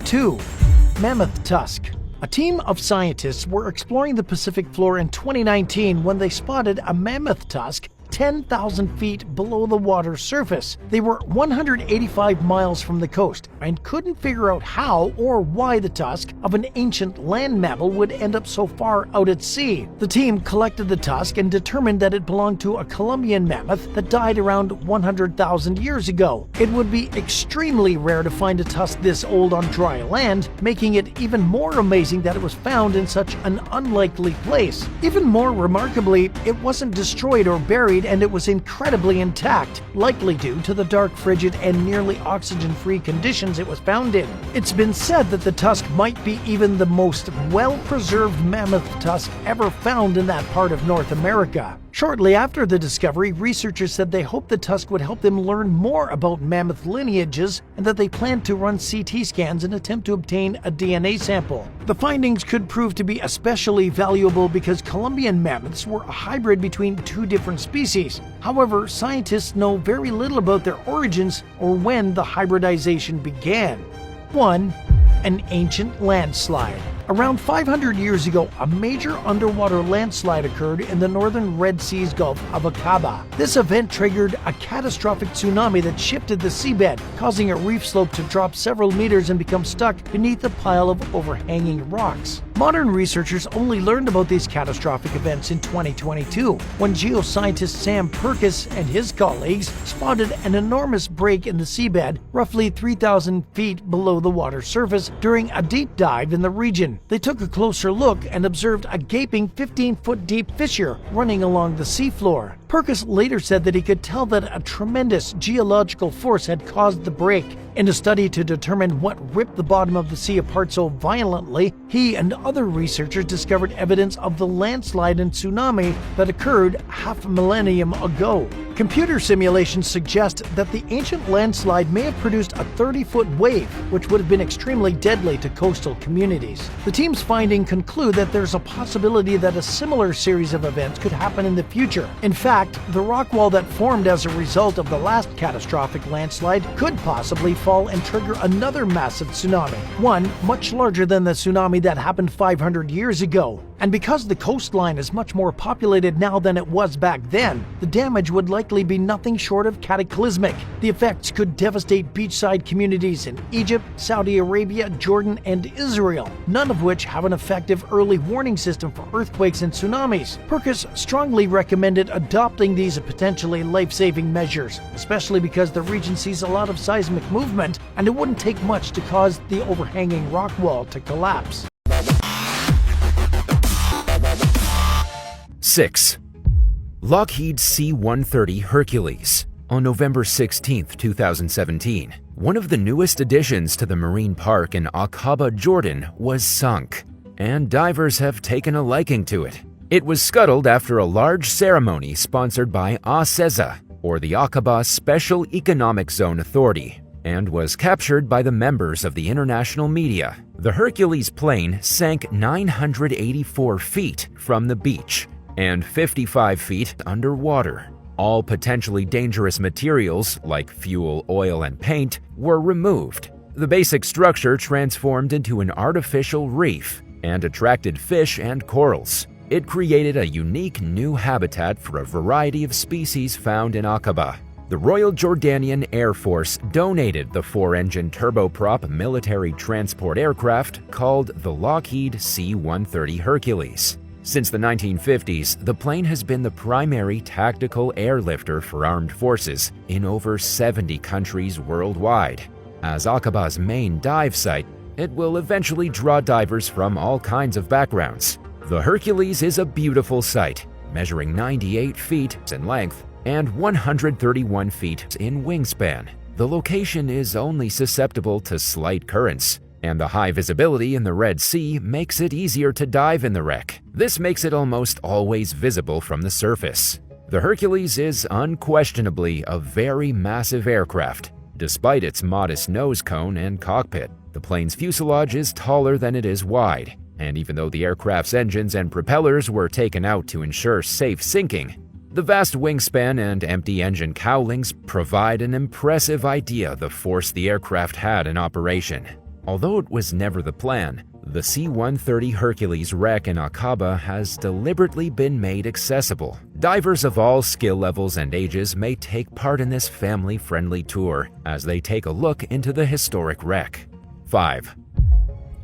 2. Mammoth tusk. A team of scientists were exploring the Pacific floor in 2019 when they spotted a mammoth tusk 10,000 feet below the water's surface. They were 185 miles from the coast and couldn't figure out how or why the tusk of an ancient land mammal would end up so far out at sea. The team collected the tusk and determined that it belonged to a Columbian mammoth that died around 100,000 years ago. It would be extremely rare to find a tusk this old on dry land, making it even more amazing that it was found in such an unlikely place. Even more remarkably, it wasn't destroyed or buried, and it was incredibly intact, likely due to the dark, frigid, and nearly oxygen-free conditions it was found in. It's been said that the tusk might be even the most well-preserved mammoth tusk ever found in that part of North America. Shortly after the discovery, researchers said they hoped the tusk would help them learn more about mammoth lineages and that they planned to run CT scans and attempt to obtain a DNA sample. The findings could prove to be especially valuable because Columbian mammoths were a hybrid between two different species. However, scientists know very little about their origins or when the hybridization began. 1. An ancient landslide. Around 500 years ago, a major underwater landslide occurred in the northern Red Sea's Gulf of Aqaba. This event triggered a catastrophic tsunami that shifted the seabed, causing a reef slope to drop several meters and become stuck beneath a pile of overhanging rocks. Modern researchers only learned about these catastrophic events in 2022, when geoscientist Sam Purkis and his colleagues spotted an enormous break in the seabed, roughly 3,000 feet below the water surface, during a deep dive in the region. They took a closer look and observed a gaping 15-foot deep fissure running along the seafloor. Purkis later said that he could tell that a tremendous geological force had caused the break. In a study to determine what ripped the bottom of the sea apart so violently, he and other researchers discovered evidence of the landslide and tsunami that occurred half a millennium ago. Computer simulations suggest that the ancient landslide may have produced a 30-foot wave, which would have been extremely deadly to coastal communities. The team's findings conclude that there's a possibility that a similar series of events could happen in the future. In fact, the rock wall that formed as a result of the last catastrophic landslide could possibly fall and trigger another massive tsunami, one much larger than the tsunami that happened 500 years ago. And because the coastline is much more populated now than it was back then, the damage would likely be nothing short of cataclysmic. The effects could devastate beachside communities in Egypt, Saudi Arabia, Jordan, and Israel, none of which have an effective early warning system for earthquakes and tsunamis. Purkis strongly recommended adopting these potentially life-saving measures, especially because the region sees a lot of seismic movement, and it wouldn't take much to cause the overhanging rock wall to collapse. 6. Lockheed C-130 Hercules. On November 16, 2017, one of the newest additions to the marine park in Aqaba, Jordan, was sunk, and divers have taken a liking to it. It was scuttled after a large ceremony sponsored by ASEZA, or the Aqaba Special Economic Zone Authority, and was captured by the members of the international media. The Hercules plane sank 984 feet from the beach and 55 feet underwater. All potentially dangerous materials, like fuel, oil, and paint, were removed. The basic structure transformed into an artificial reef and attracted fish and corals. It created a unique new habitat for a variety of species found in Aqaba. The Royal Jordanian Air Force donated the 4-engine turboprop military transport aircraft called the Lockheed C-130 Hercules. Since the 1950s, the plane has been the primary tactical airlifter for armed forces in over 70 countries worldwide. As Aqaba's main dive site, it will eventually draw divers from all kinds of backgrounds. The Hercules is a beautiful sight, measuring 98 feet in length and 131 feet in wingspan. The location is only susceptible to slight currents, and the high visibility in the Red Sea makes it easier to dive in the wreck. This makes it almost always visible from the surface. The Hercules is unquestionably a very massive aircraft. Despite its modest nose cone and cockpit, the plane's fuselage is taller than it is wide, and even though the aircraft's engines and propellers were taken out to ensure safe sinking, the vast wingspan and empty engine cowlings provide an impressive idea of the force the aircraft had in operation. Although it was never the plan, the C-130 Hercules wreck in Aqaba has deliberately been made accessible. Divers of all skill levels and ages may take part in this family-friendly tour as they take a look into the historic wreck. 5.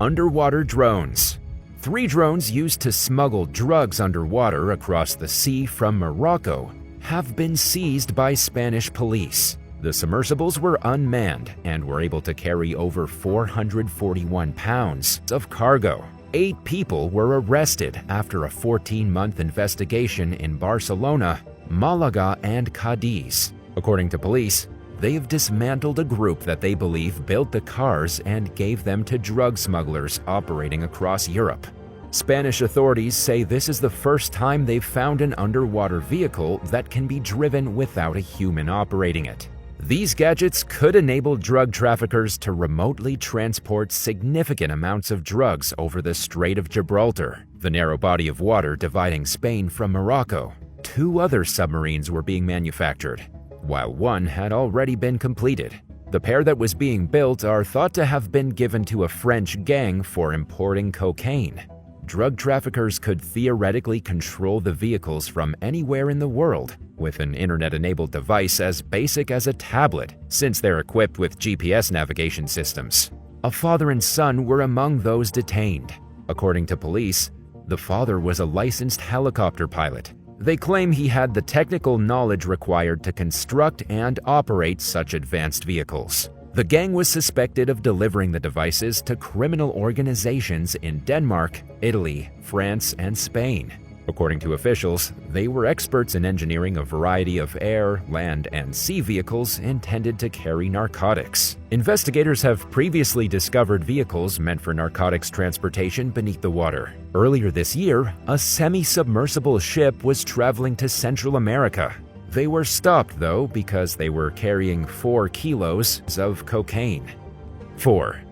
Underwater drones. 3 drones used to smuggle drugs underwater across the sea from Morocco have been seized by Spanish police. The submersibles were unmanned and were able to carry over 441 pounds of cargo. 8 people were arrested after a 14-month investigation in Barcelona, Malaga, and Cadiz. According to police, they have dismantled a group that they believe built the cars and gave them to drug smugglers operating across Europe. Spanish authorities say this is the first time they've found an underwater vehicle that can be driven without a human operating it. These gadgets could enable drug traffickers to remotely transport significant amounts of drugs over the Strait of Gibraltar, the narrow body of water dividing Spain from Morocco. 2 other submarines were being manufactured, while one had already been completed. The pair that was being built are thought to have been given to a French gang for importing cocaine. Drug traffickers could theoretically control the vehicles from anywhere in the world with an internet-enabled device as basic as a tablet, since they're equipped with GPS navigation systems. A father and son were among those detained. According to police, the father was a licensed helicopter pilot. They claim he had the technical knowledge required to construct and operate such advanced vehicles. The gang was suspected of delivering the devices to criminal organizations in Denmark, Italy, France, and Spain. According to officials, they were experts in engineering a variety of air, land, and sea vehicles intended to carry narcotics. Investigators have previously discovered vehicles meant for narcotics transportation beneath the water. Earlier this year, a semi-submersible ship was traveling to Central America. They were stopped, though, because they were carrying 4 kilos of cocaine. 4.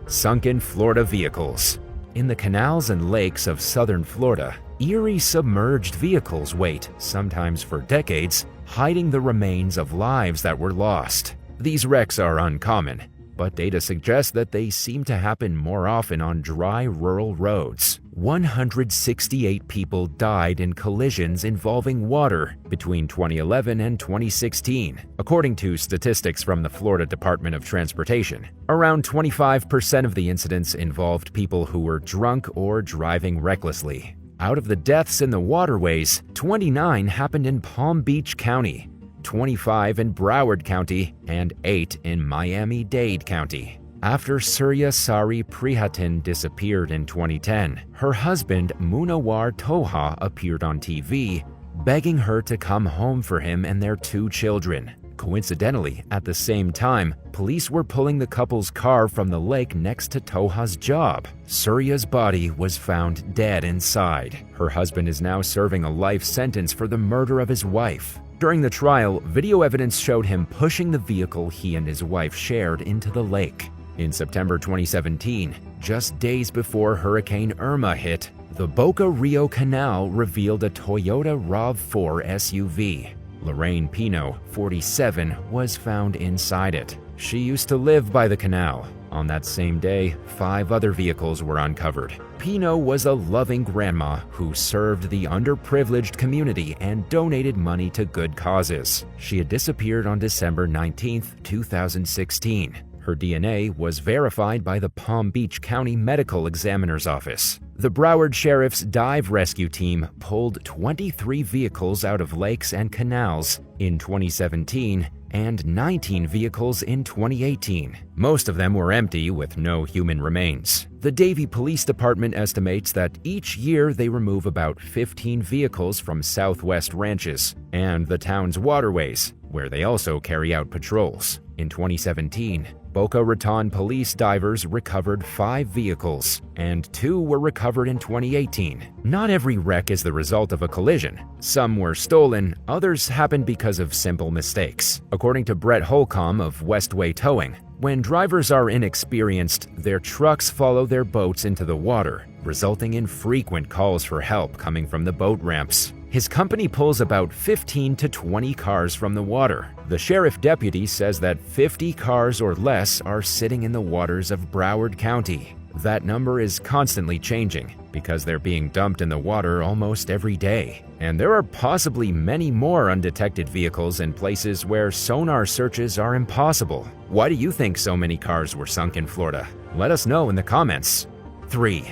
Sunken Florida vehicles. In the canals and lakes of southern Florida, eerie submerged vehicles wait, sometimes for decades, hiding the remains of lives that were lost. These wrecks are uncommon, but data suggests that they seem to happen more often on dry rural roads. 168 people died in collisions involving water between 2011 and 2016, according to statistics from the Florida Department of Transportation. Around 25% of the incidents involved people who were drunk or driving recklessly. Out of the deaths in the waterways, 29 happened in Palm Beach County, 25 in Broward County, and 8 in Miami-Dade County. After Surya Sari Prihatin disappeared in 2010, her husband Munawar Toha appeared on TV, begging her to come home for him and their 2 children. Coincidentally, at the same time, police were pulling the couple's car from the lake next to Toha's job. Surya's body was found dead inside. Her husband is now serving a life sentence for the murder of his wife. During the trial, video evidence showed him pushing the vehicle he and his wife shared into the lake. In September 2017, just days before Hurricane Irma hit, the Boca Rio Canal revealed a Toyota RAV4 SUV. Lorraine Pino, 47, was found inside it. She used to live by the canal. On that same day, 5 other vehicles were uncovered. Pino was a loving grandma who served the underprivileged community and donated money to good causes. She had disappeared on December 19, 2016. Her DNA was verified by the Palm Beach County Medical Examiner's Office. The Broward Sheriff's Dive Rescue Team pulled 23 vehicles out of lakes and canals in 2017 and 19 vehicles in 2018. Most of them were empty with no human remains. The Davie Police Department estimates that each year they remove about 15 vehicles from Southwest ranches and the town's waterways, where they also carry out patrols. In 2017, Boca Raton police divers recovered 5 vehicles, and 2 were recovered in 2018. Not every wreck is the result of a collision. Some were stolen, others happened because of simple mistakes. According to Brett Holcomb of Westway Towing, when drivers are inexperienced, their trucks follow their boats into the water, resulting in frequent calls for help coming from the boat ramps. His company pulls about 15 to 20 cars from the water. The sheriff deputy says that 50 cars or less are sitting in the waters of Broward County. That number is constantly changing because they're being dumped in the water almost every day. And there are possibly many more undetected vehicles in places where sonar searches are impossible. Why do you think so many cars were sunk in Florida? Let us know in the comments. 3.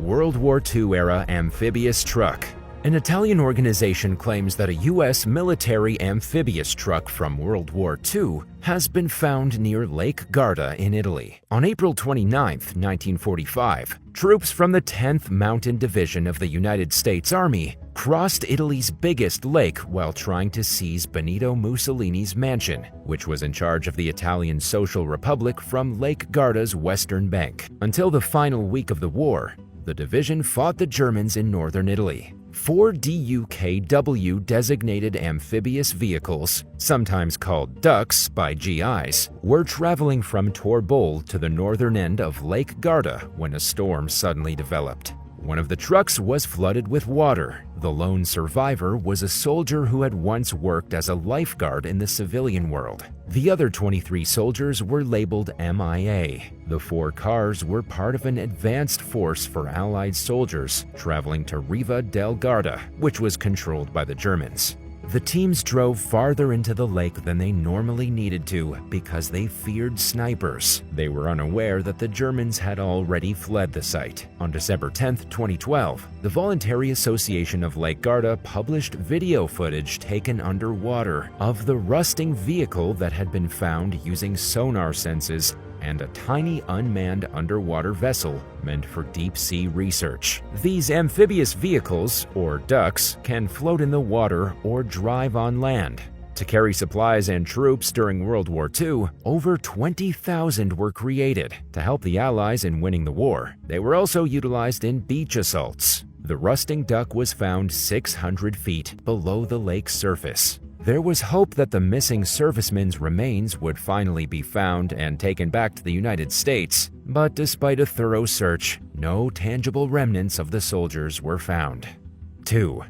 World War II era amphibious truck. An Italian organization claims that a U.S. military amphibious truck from World War II has been found near Lake Garda in Italy. On April 29, 1945, troops from the 10th Mountain Division of the United States Army crossed Italy's biggest lake while trying to seize Benito Mussolini's mansion, which was in charge of the Italian Social Republic from Lake Garda's western bank. Until the final week of the war, the division fought the Germans in northern Italy. 4 DUKW designated amphibious vehicles, sometimes called ducks by GIs, were traveling from Torbol to the northern end of Lake Garda when a storm suddenly developed. One of the trucks was flooded with water. The lone survivor was a soldier who had once worked as a lifeguard in the civilian world. The other 23 soldiers were labeled MIA. The 4 cars were part of an advanced force for Allied soldiers traveling to Riva del Garda, which was controlled by the Germans. The teams drove farther into the lake than they normally needed to because they feared snipers. They were unaware that the Germans had already fled the site. On December 10, 2012, the Voluntary Association of Lake Garda published video footage taken underwater of the rusting vehicle that had been found using sonar senses and a tiny unmanned underwater vessel meant for deep-sea research. These amphibious vehicles, or ducks, can float in the water or drive on land. To carry supplies and troops during World War II, over 20,000 were created. To help the Allies in winning the war, they were also utilized in beach assaults. The rusting duck was found 600 feet below the lake's surface. There was hope that the missing servicemen's remains would finally be found and taken back to the United States, but despite a thorough search, no tangible remnants of the soldiers were found. 2.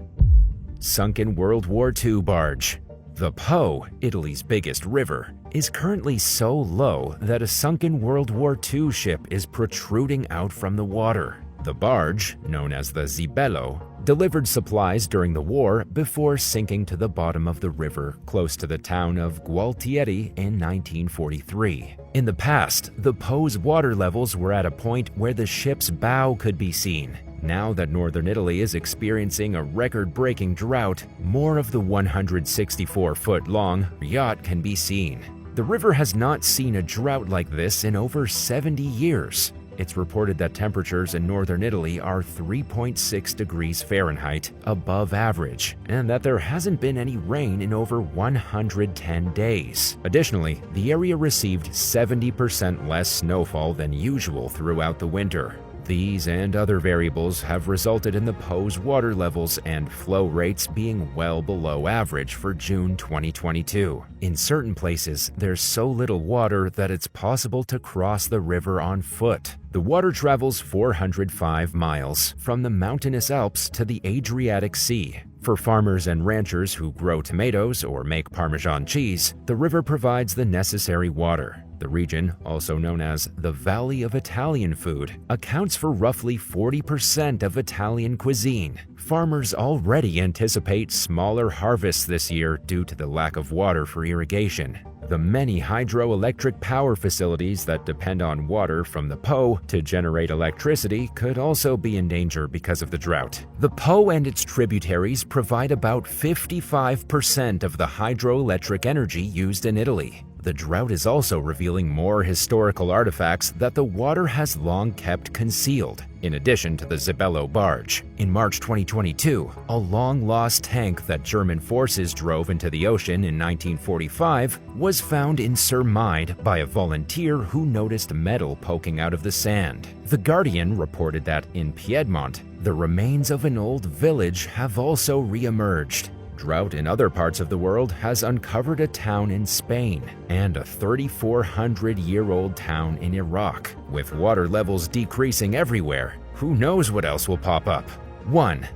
Sunken World War II barge. The Po, Italy's biggest river, is currently so low that a sunken World War II ship is protruding out from the water. The barge, known as the Zibello, delivered supplies during the war before sinking to the bottom of the river close to the town of Gualtieri in 1943. In the past, the Po's water levels were at a point where the ship's bow could be seen. Now that northern Italy is experiencing a record-breaking drought, more of the 164-foot-long yacht can be seen. The river has not seen a drought like this in over 70 years. It's reported that temperatures in northern Italy are 3.6 degrees Fahrenheit above average, and that there hasn't been any rain in over 110 days. Additionally, the area received 70% less snowfall than usual throughout the winter. These and other variables have resulted in the Po's water levels and flow rates being well below average for June 2022. In certain places, there's so little water that it's possible to cross the river on foot. The water travels 405 miles from the mountainous Alps to the Adriatic Sea. For farmers and ranchers who grow tomatoes or make Parmesan cheese, the river provides the necessary water. The region, also known as the Valley of Italian Food, accounts for roughly 40% of Italian cuisine. Farmers already anticipate smaller harvests this year due to the lack of water for irrigation. The many hydroelectric power facilities that depend on water from the Po to generate electricity could also be in danger because of the drought. The Po and its tributaries provide about 55% of the hydroelectric energy used in Italy. The drought is also revealing more historical artifacts that the water has long kept concealed, in addition to the Zibello barge. In March 2022, a long-lost tank that German forces drove into the ocean in 1945 was found in Surmide by a volunteer who noticed metal poking out of the sand. The Guardian reported that in Piedmont, the remains of an old village have also re-emerged. Drought in other parts of the world has uncovered a town in Spain and a 3,400-year-old town in Iraq. With water levels decreasing everywhere, who knows what else will pop up? 1.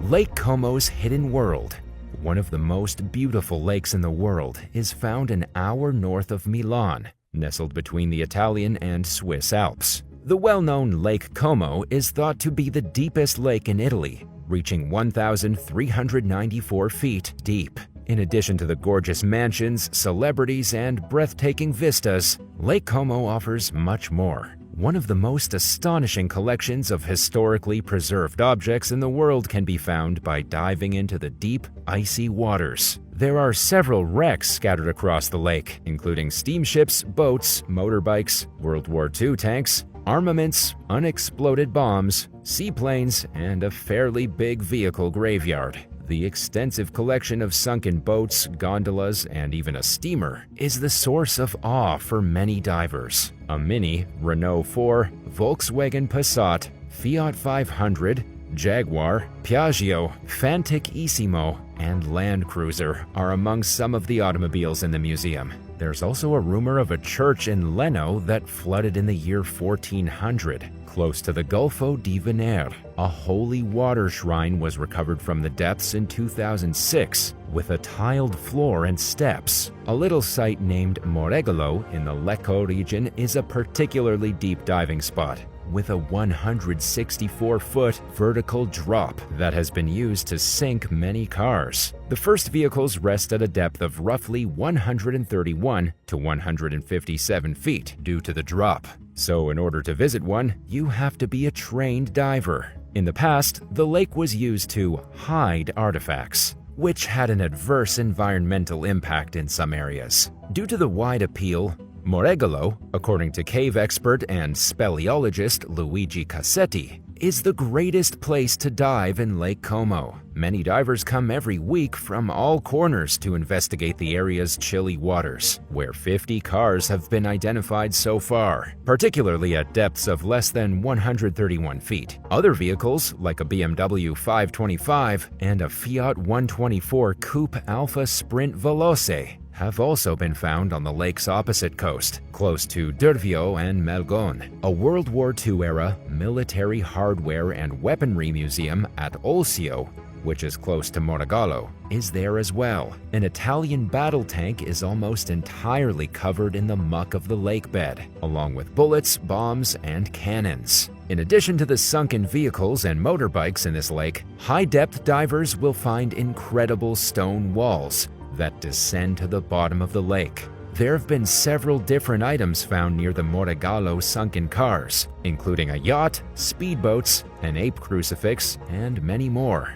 Lake Como's hidden world. One of the most beautiful lakes in the world is found an hour north of Milan, nestled between the Italian and Swiss Alps. The well-known Lake Como is thought to be the deepest lake in Italy, reaching 1,394 feet deep. In addition to the gorgeous mansions, celebrities, and breathtaking vistas, Lake Como offers much more. One of the most astonishing collections of historically preserved objects in the world can be found by diving into the deep, icy waters. There are several wrecks scattered across the lake, including steamships, boats, motorbikes, World War II tanks, armaments, unexploded bombs, seaplanes, and a fairly big vehicle graveyard. The extensive collection of sunken boats, gondolas, and even a steamer is the source of awe for many divers. A Mini, Renault 4, Volkswagen Passat, Fiat 500, Jaguar, Piaggio, Fanticissimo, and Land Cruiser are among some of the automobiles in the museum. There's also a rumor of a church in Leno that flooded in the year 1400, close to the Golfo di Venere. A holy water shrine was recovered from the depths in 2006, with a tiled floor and steps. A little site named Moregalo in the Lecco region is a particularly deep diving spot, with a 164-foot vertical drop that has been used to sink many cars. The first vehicles rest at a depth of roughly 131 to 157 feet due to the drop. So in order to visit one, you have to be a trained diver. In the past, the lake was used to hide artifacts, which had an adverse environmental impact in some areas. Due to the wide appeal, Moregalo, according to cave expert and speleologist Luigi Cassetti, is the greatest place to dive in Lake Como. Many divers come every week from all corners to investigate the area's chilly waters, where 50 cars have been identified so far, particularly at depths of less than 131 feet. Other vehicles, like a BMW 525 and a Fiat 124 Coupe Alpha Sprint Veloce, have also been found on the lake's opposite coast, close to Dervio and Melgon. A World War II-era military hardware and weaponry museum at Olsio, which is close to Moregalo, is there as well. An Italian battle tank is almost entirely covered in the muck of the lake bed, along with bullets, bombs, and cannons. In addition to the sunken vehicles and motorbikes in this lake, high-depth divers will find incredible stone walls that descend to the bottom of the lake. There have been several different items found near the Moregalo sunken cars, including a yacht, speedboats, an ape crucifix, and many more.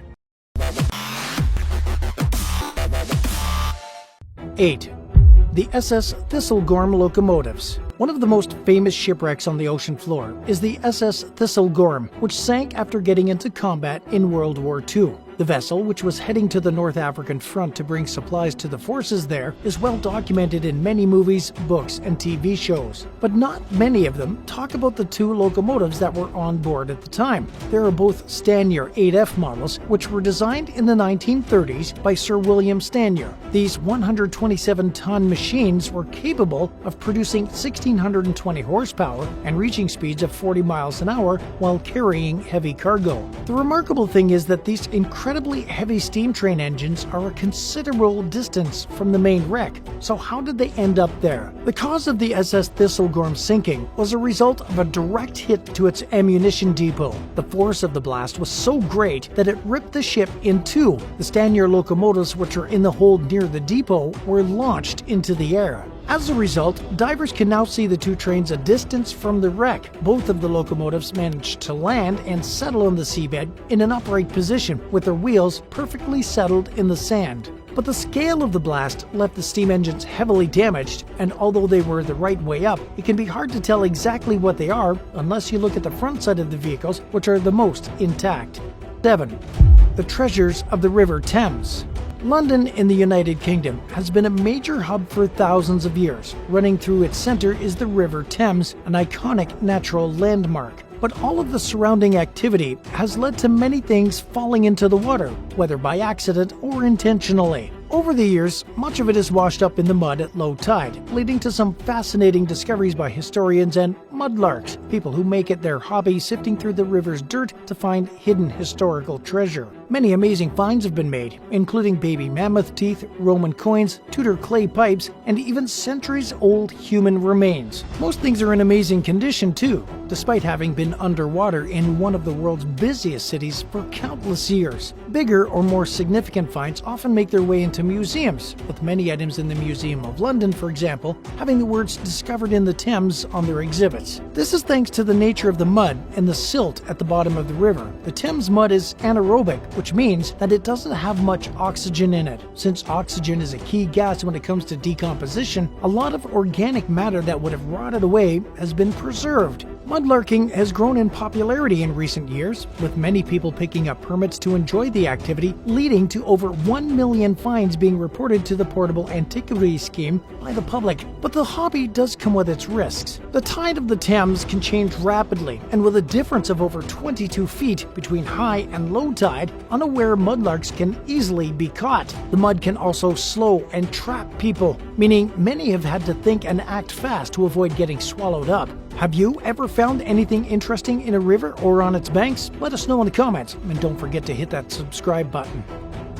8. The SS Thistlegorm locomotives. One of the most famous shipwrecks on the ocean floor is the SS Thistlegorm, which sank after getting into combat in World War II. The vessel, which was heading to the North African front to bring supplies to the forces there, is well documented in many movies, books, and TV shows. But not many of them talk about the two locomotives that were on board at the time. There are both Stanier 8F models, which were designed in the 1930s by Sir William Stanier. These 127-ton machines were capable of producing 1,620 horsepower and reaching speeds of 40 miles an hour while carrying heavy cargo. The remarkable thing is that these incredibly heavy steam train engines are a considerable distance from the main wreck, so how did they end up there? The cause of the SS Thistlegorm sinking was a result of a direct hit to its ammunition depot. The force of the blast was so great that it ripped the ship in two. The Stanier locomotives, which are in the hold near the depot, were launched into the air. As a result, divers can now see the two trains a distance from the wreck. Both of the locomotives managed to land and settle on the seabed in an upright position, with their wheels perfectly settled in the sand. But the scale of the blast left the steam engines heavily damaged, and although they were the right way up, it can be hard to tell exactly what they are unless you look at the front side of the vehicles, which are the most intact. 7. The treasures of the River Thames. London in the United Kingdom has been a major hub for thousands of years. Running through its center is the River Thames, an iconic natural landmark. But all of the surrounding activity has led to many things falling into the water, whether by accident or intentionally. Over the years, much of it is washed up in the mud at low tide, leading to some fascinating discoveries by historians and mudlarks, people who make it their hobby sifting through the river's dirt to find hidden historical treasure. Many amazing finds have been made, including baby mammoth teeth, Roman coins, Tudor clay pipes, and even centuries-old human remains. Most things are in amazing condition too, despite having been underwater in one of the world's busiest cities for countless years. Bigger or more significant finds often make their way into museums, with many items in the Museum of London, for example, having the words "discovered in the Thames" on their exhibits. This is thanks to the nature of the mud and the silt at the bottom of the river. The Thames mud is anaerobic, which means that it doesn't have much oxygen in it. Since oxygen is a key gas when it comes to decomposition, a lot of organic matter that would have rotted away has been preserved. Mudlarking has grown in popularity in recent years, with many people picking up permits to enjoy the activity, leading to over 1 million fines being reported to the Portable Antiquities Scheme by the public. But the hobby does come with its risks. The tide of the Thames can change rapidly, and with a difference of over 22 feet between high and low tide, unaware mudlarks can easily be caught. The mud can also slow and trap people. meaning many have had to think and act fast to avoid getting swallowed up. Have you ever found anything interesting in a river or on its banks? Let us know in the comments, and don't forget to hit that subscribe button.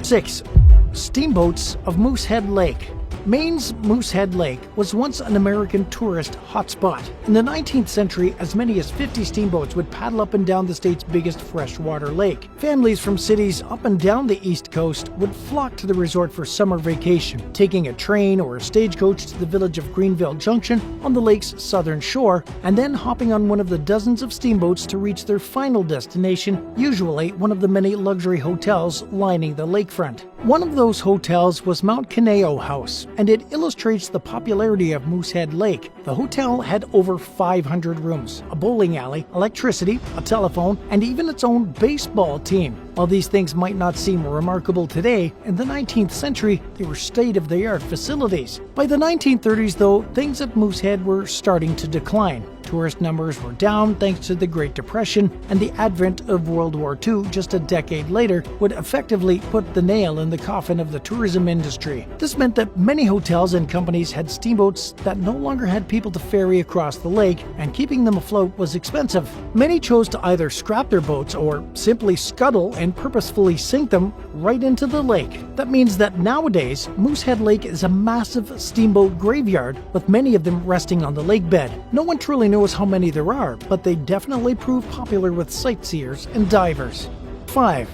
6. Steamboats of Moosehead Lake. Maine's Moosehead Lake was once an American tourist hotspot. In the 19th century, as many as 50 steamboats would paddle up and down the state's biggest freshwater lake. Families from cities up and down the East Coast would flock to the resort for summer vacation, taking a train or a stagecoach to the village of Greenville Junction on the lake's southern shore, and then hopping on one of the dozens of steamboats to reach their final destination, usually one of the many luxury hotels lining the lakefront. One of those hotels was Mount Kineo House, and it illustrates the popularity of Moosehead Lake. The hotel had over 500 rooms, a bowling alley, electricity, a telephone, and even its own baseball team. While these things might not seem remarkable today, in the 19th century they were state-of-the-art facilities. By the 1930s, though, things at Moosehead were starting to decline. Tourist numbers were down thanks to the Great Depression, and the advent of World War II just a decade later would effectively put the nail in the coffin of the tourism industry. This meant that many hotels and companies had steamboats that no longer had people to ferry across the lake, and keeping them afloat was expensive. Many chose to either scrap their boats or simply scuttle and purposefully sink them right into the lake. That means that nowadays, Moosehead Lake is a massive steamboat graveyard, with many of them resting on the lake bed. No one truly knows how many there are, but they definitely prove popular with sightseers and divers. 5.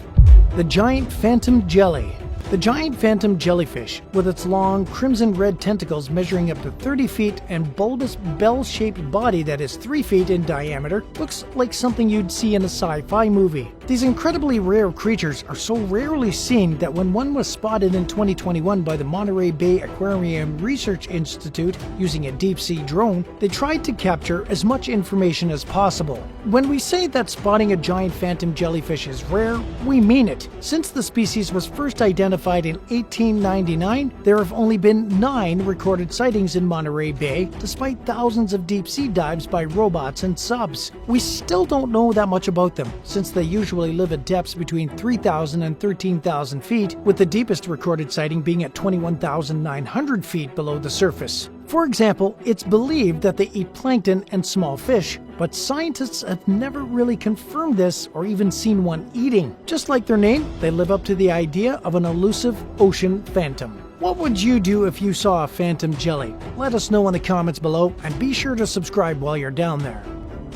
The giant phantom jelly. The giant phantom jellyfish, with its long crimson-red tentacles measuring up to 30 feet and bulbous bell-shaped body that is 3 feet in diameter, looks like something you'd see in a sci-fi movie. These incredibly rare creatures are so rarely seen that when one was spotted in 2021 by the Monterey Bay Aquarium Research Institute using a deep-sea drone, they tried to capture as much information as possible. When we say that spotting a giant phantom jellyfish is rare, we mean it. Since the species was first identified in 1899, there have only been 9 recorded sightings in Monterey Bay, despite thousands of deep-sea dives by robots and subs. We still don't know that much about them, since they usually live at depths between 3,000 and 13,000 feet, with the deepest recorded sighting being at 21,900 feet below the surface. For example, it's believed that they eat plankton and small fish, but scientists have never really confirmed this or even seen one eating. Just like their name, they live up to the idea of an elusive ocean phantom. What would you do if you saw a phantom jelly? Let us know in the comments below, and be sure to subscribe while you're down there.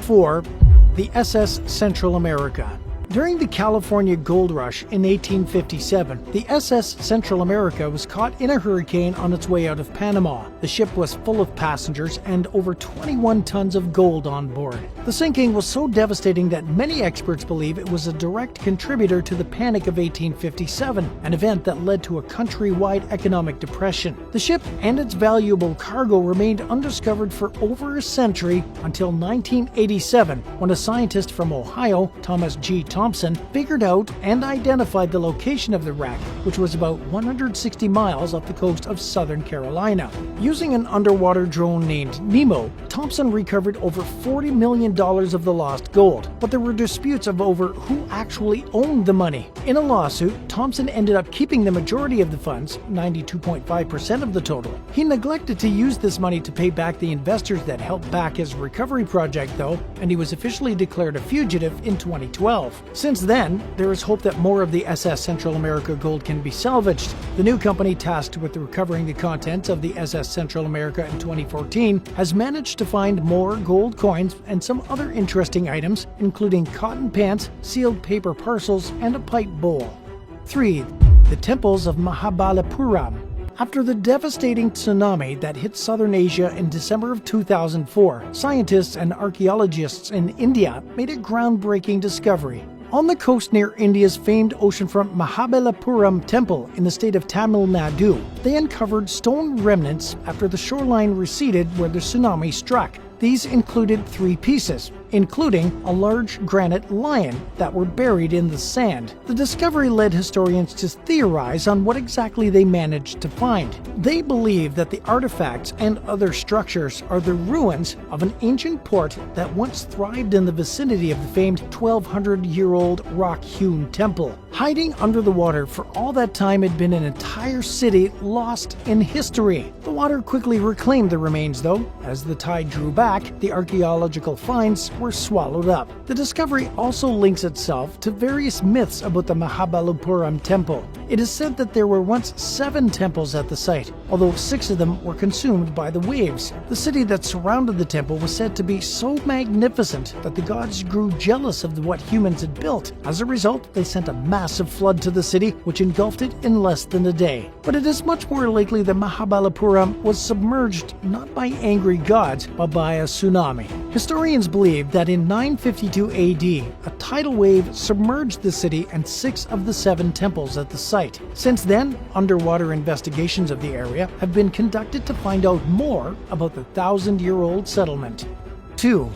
4. The SS Central America. During the California Gold Rush in 1857, the SS Central America was caught in a hurricane on its way out of Panama. The ship was full of passengers and over 21 tons of gold on board. The sinking was so devastating that many experts believe it was a direct contributor to the Panic of 1857, an event that led to a countrywide economic depression. The ship and its valuable cargo remained undiscovered for over a century until 1987, when a scientist from Ohio, Thomas G. Thompson, figured out and identified the location of the wreck, which was about 160 miles off the coast of southern Carolina. Using an underwater drone named Nemo, Thompson recovered over $40 million of the lost gold, but there were disputes over who actually owned the money. In a lawsuit, Thompson ended up keeping the majority of the funds, 92.5% of the total. He neglected to use this money to pay back the investors that helped back his recovery project, though, and he was officially declared a fugitive in 2012. Since then, there is hope that more of the SS Central America gold can be salvaged. The new company tasked with recovering the contents of the SS Central America in 2014 has managed to find more gold coins and some other interesting items, including cotton pants, sealed paper parcels, and a pipe bowl. 3. The Temples of Mahabalipuram. After the devastating tsunami that hit southern Asia in December of 2004, scientists and archaeologists in India made a groundbreaking discovery. On the coast near India's famed oceanfront Mahabalipuram temple in the state of Tamil Nadu, they uncovered stone remnants after the shoreline receded where the tsunami struck. These included 3 pieces, including a large granite lion that were buried in the sand. The discovery led historians to theorize on what exactly they managed to find. They believe that the artifacts and other structures are the ruins of an ancient port that once thrived in the vicinity of the famed 1,200-year-old rock-hewn temple. Hiding under the water for all that time had been an entire city lost in history. The water quickly reclaimed the remains, though. As the tide drew back, the archaeological finds were swallowed up. The discovery also links itself to various myths about the Mahabalipuram temple. It is said that there were once 7 temples at the site, although 6 of them were consumed by the waves. The city that surrounded the temple was said to be so magnificent that the gods grew jealous of what humans had built. As a result, they sent a massive flood to the city, which engulfed it in less than a day. But it is much more likely that Mahabalipuram was submerged not by angry gods, but by a tsunami. Historians believe that in 952 AD, a tidal wave submerged the city and 6 of the 7 temples at the site. Since then, underwater investigations of the area have been conducted to find out more about the 1,000-year-old settlement. 2.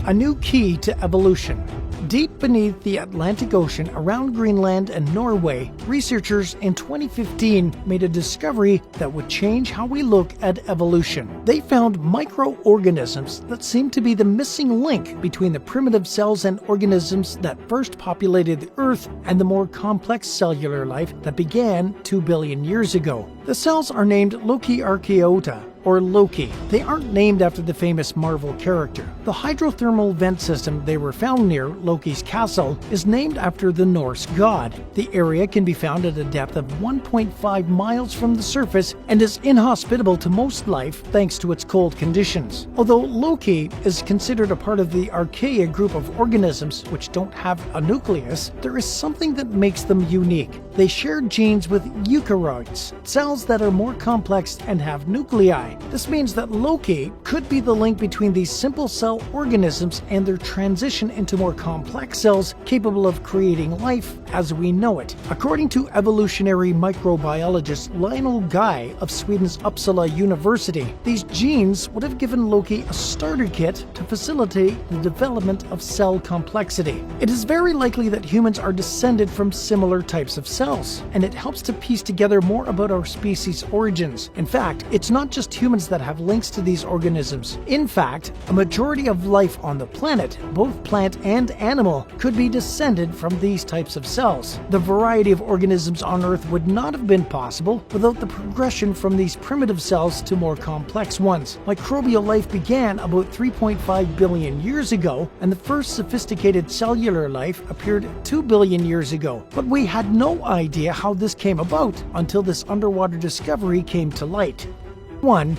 A new key to evolution. Deep beneath the Atlantic Ocean around Greenland and Norway, researchers in 2015 made a discovery that would change how we look at evolution. They found microorganisms that seemed to be the missing link between the primitive cells and organisms that first populated the Earth and the more complex cellular life that began 2 billion years ago. The cells are named Lokiarchaeota, or Loki. They aren't named after the famous Marvel character. The hydrothermal vent system they were found near, Loki's castle, is named after the Norse god. The area can be found at a depth of 1.5 miles from the surface and is inhospitable to most life thanks to its cold conditions. Although Loki is considered a part of the archaea group of organisms which don't have a nucleus, there is something that makes them unique. They share genes with eukaryotes, cells that are more complex and have nuclei. This means that Loki could be the link between these simple cell organisms and their transition into more complex cells capable of creating life as we know it. According to evolutionary microbiologist Lionel Guy of Sweden's Uppsala University, these genes would have given Loki a starter kit to facilitate the development of cell complexity. It is very likely that humans are descended from similar types of cells, and it helps to piece together more about our species' origins. In fact, it's not just humans that have links to these organisms. In fact, a majority of life on the planet, both plant and animal, could be descended from these types of cells. The variety of organisms on Earth would not have been possible without the progression from these primitive cells to more complex ones. Microbial life began about 3.5 billion years ago, and the first sophisticated cellular life appeared 2 billion years ago. But we had no idea how this came about until this underwater discovery came to light. 1.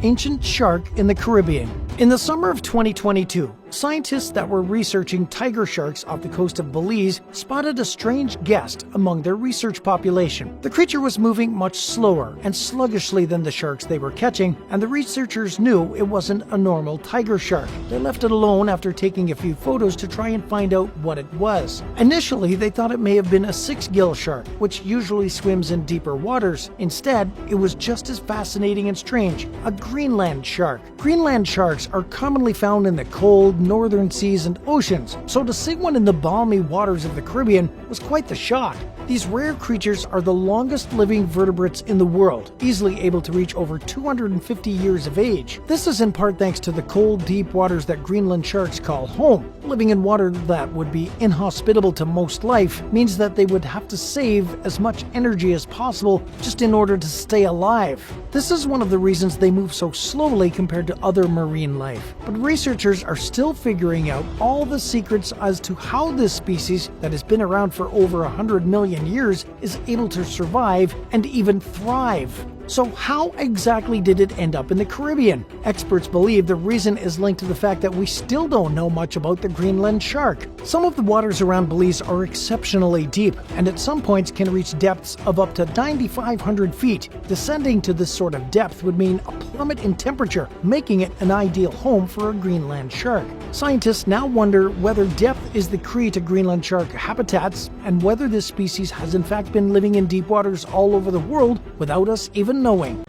Ancient shark in the Caribbean. In the summer of 2022, scientists that were researching tiger sharks off the coast of Belize spotted a strange guest among their research population. The creature was moving much slower and sluggishly than the sharks they were catching, and the researchers knew it wasn't a normal tiger shark. They left it alone after taking a few photos to try and find out what it was. Initially, they thought it may have been a 6-gill shark, which usually swims in deeper waters. Instead, it was just as fascinating and strange, a Greenland shark. Greenland sharks are commonly found in the cold, northern seas and oceans, so to see one in the balmy waters of the Caribbean was quite the shock. These rare creatures are the longest living vertebrates in the world, easily able to reach over 250 years of age. This is in part thanks to the cold, deep waters that Greenland sharks call home. Living in water that would be inhospitable to most life means that they would have to save as much energy as possible just in order to stay alive. This is one of the reasons they move so slowly compared to other marine life. But researchers are still figuring out all the secrets as to how this species that has been around for over 100 million years is able to survive and even thrive. So how exactly did it end up in the Caribbean? Experts believe the reason is linked to the fact that we still don't know much about the Greenland shark. Some of the waters around Belize are exceptionally deep, and at some points can reach depths of up to 9,500 feet. Descending to this sort of depth would mean a plummet in temperature, making it an ideal home for a Greenland shark. Scientists now wonder whether depth is the key to Greenland shark habitats, and whether this species has in fact been living in deep waters all over the world without us even knowing.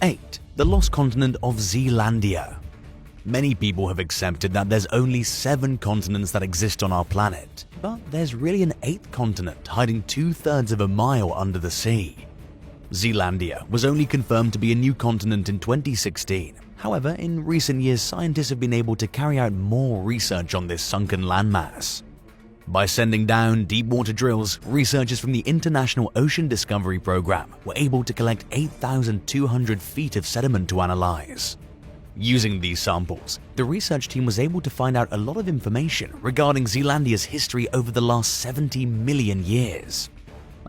8. The lost continent of Zealandia. Many people have accepted that there's only 7 continents that exist on our planet, but there's really an 8th continent hiding 2/3 of a mile under the sea. Zealandia was only confirmed to be a new continent in 2016. However, in recent years, scientists have been able to carry out more research on this sunken landmass. By sending down deep water drills, researchers from the International Ocean Discovery Program were able to collect 8,200 feet of sediment to analyze. Using these samples, the research team was able to find out a lot of information regarding Zealandia's history over the last 70 million years.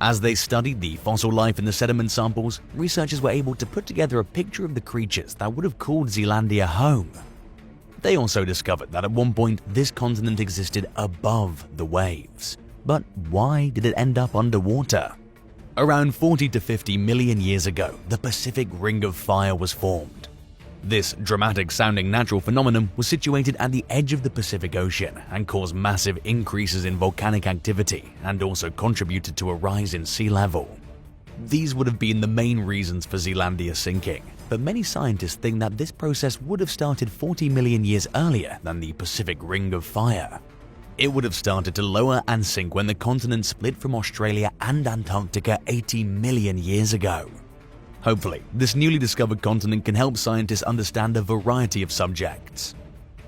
As they studied the fossil life in the sediment samples, researchers were able to put together a picture of the creatures that would have called Zealandia home. They also discovered that at one point this continent existed above the waves. But why did it end up underwater? Around 40 to 50 million years ago, the Pacific Ring of Fire was formed. This dramatic-sounding natural phenomenon was situated at the edge of the Pacific Ocean and caused massive increases in volcanic activity and also contributed to a rise in sea level. These would have been the main reasons for Zealandia sinking, but many scientists think that this process would have started 40 million years earlier than the Pacific Ring of Fire. It would have started to lower and sink when the continent split from Australia and Antarctica 80 million years ago. Hopefully, this newly discovered continent can help scientists understand a variety of subjects.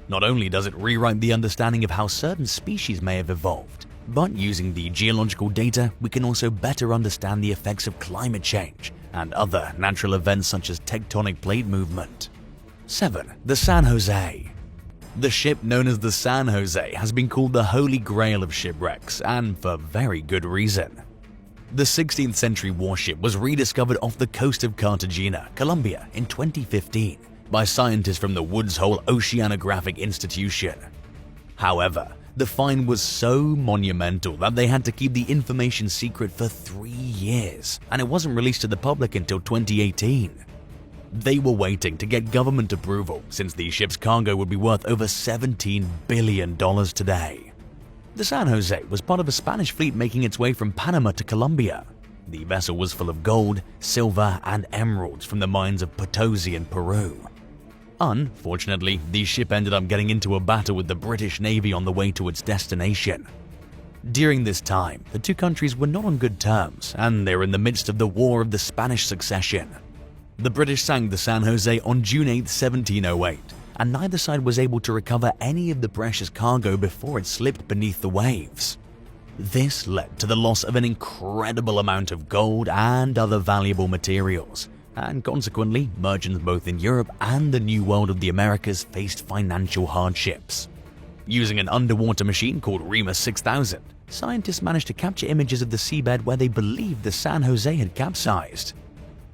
Not only does it rewrite the understanding of how certain species may have evolved, but using the geological data, we can also better understand the effects of climate change and other natural events such as tectonic plate movement. 7. The San Jose. The ship known as the San Jose has been called the Holy Grail of shipwrecks, and for very good reason. The 16th century warship was rediscovered off the coast of Cartagena, Colombia in 2015 by scientists from the Woods Hole Oceanographic Institution. However, the find was so monumental that they had to keep the information secret for 3 years, and it wasn't released to the public until 2018. They were waiting to get government approval since the ship's cargo would be worth over $17 billion today. The San Jose was part of a Spanish fleet making its way from Panama to Colombia. The vessel was full of gold, silver, and emeralds from the mines of Potosi in Peru. Unfortunately, the ship ended up getting into a battle with the British Navy on the way to its destination. During this time, the two countries were not on good terms, and they were in the midst of the War of the Spanish Succession. The British sank the San Jose on June 8, 1708. And neither side was able to recover any of the precious cargo before it slipped beneath the waves. This led to the loss of an incredible amount of gold and other valuable materials, and consequently, merchants both in Europe and the New World of the Americas faced financial hardships. Using an underwater machine called Remus 6000, scientists managed to capture images of the seabed where they believed the San Jose had capsized.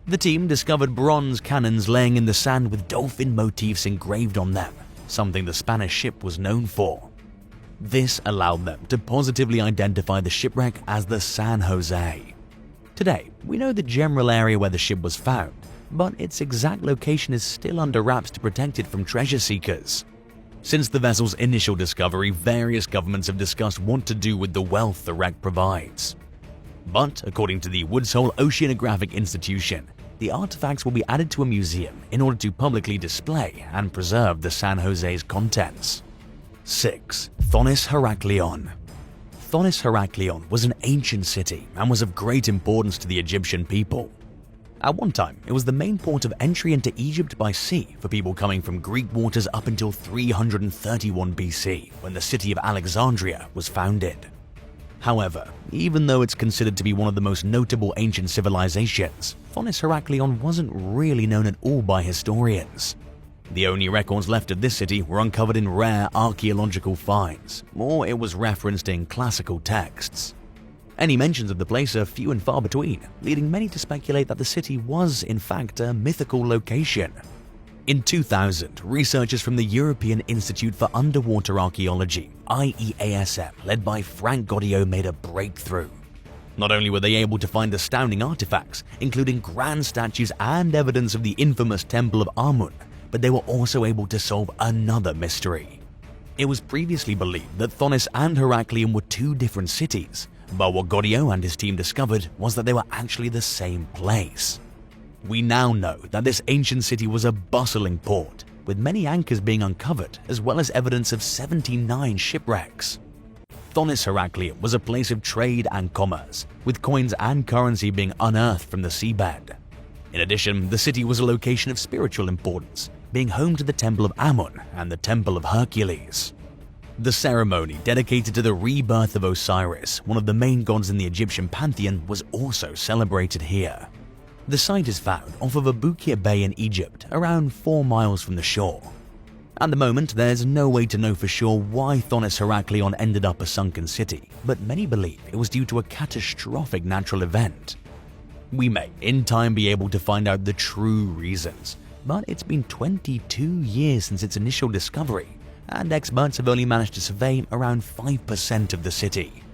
The team discovered bronze cannons laying in the sand with dolphin motifs engraved on them, something the Spanish ship was known for. This allowed them to positively identify the shipwreck as the San Jose. Today, we know the general area where the ship was found, but its exact location is still under wraps to protect it from treasure seekers. Since the vessel's initial discovery, various governments have discussed what to do with the wealth the wreck provides. But according to the Woods Hole Oceanographic Institution, the artifacts will be added to a museum in order to publicly display and preserve the San Jose's contents. 6. Thonis-Heracleion. Thonis-Heracleion was an ancient city and was of great importance to the Egyptian people. At one time, it was the main port of entry into Egypt by sea for people coming from Greek waters up until 331 BC, when the city of Alexandria was founded. However, even though it's considered to be one of the most notable ancient civilizations, Thonis-Heracleion wasn't really known at all by historians. The only records left of this city were uncovered in rare archaeological finds, or it was referenced in classical texts. Any mentions of the place are few and far between, leading many to speculate that the city was, in fact, a mythical location. In 2000, researchers from the European Institute for Underwater Archaeology, IEASM, led by Frank Goddio, made a breakthrough. Not only were they able to find astounding artifacts, including grand statues and evidence of the infamous Temple of Amun, but they were also able to solve another mystery. It was previously believed that Thonis and Heracleion were two different cities, but what Goddio and his team discovered was that they were actually the same place. We now know that this ancient city was a bustling port, with many anchors being uncovered as well as evidence of 79 shipwrecks. Thonis-Heracleion was a place of trade and commerce, with coins and currency being unearthed from the seabed. In addition, the city was a location of spiritual importance, being home to the Temple of Ammon and the Temple of Hercules. The ceremony dedicated to the rebirth of Osiris, one of the main gods in the Egyptian pantheon, was also celebrated here. The site is found off of Abukir Bay in Egypt, around 4 miles from the shore. At the moment, there's no way to know for sure why Thonis-Heracleion ended up a sunken city, but many believe it was due to a catastrophic natural event. We may, in time, be able to find out the true reasons, but it's been 22 years since its initial discovery, and experts have only managed to survey around 5% of the city.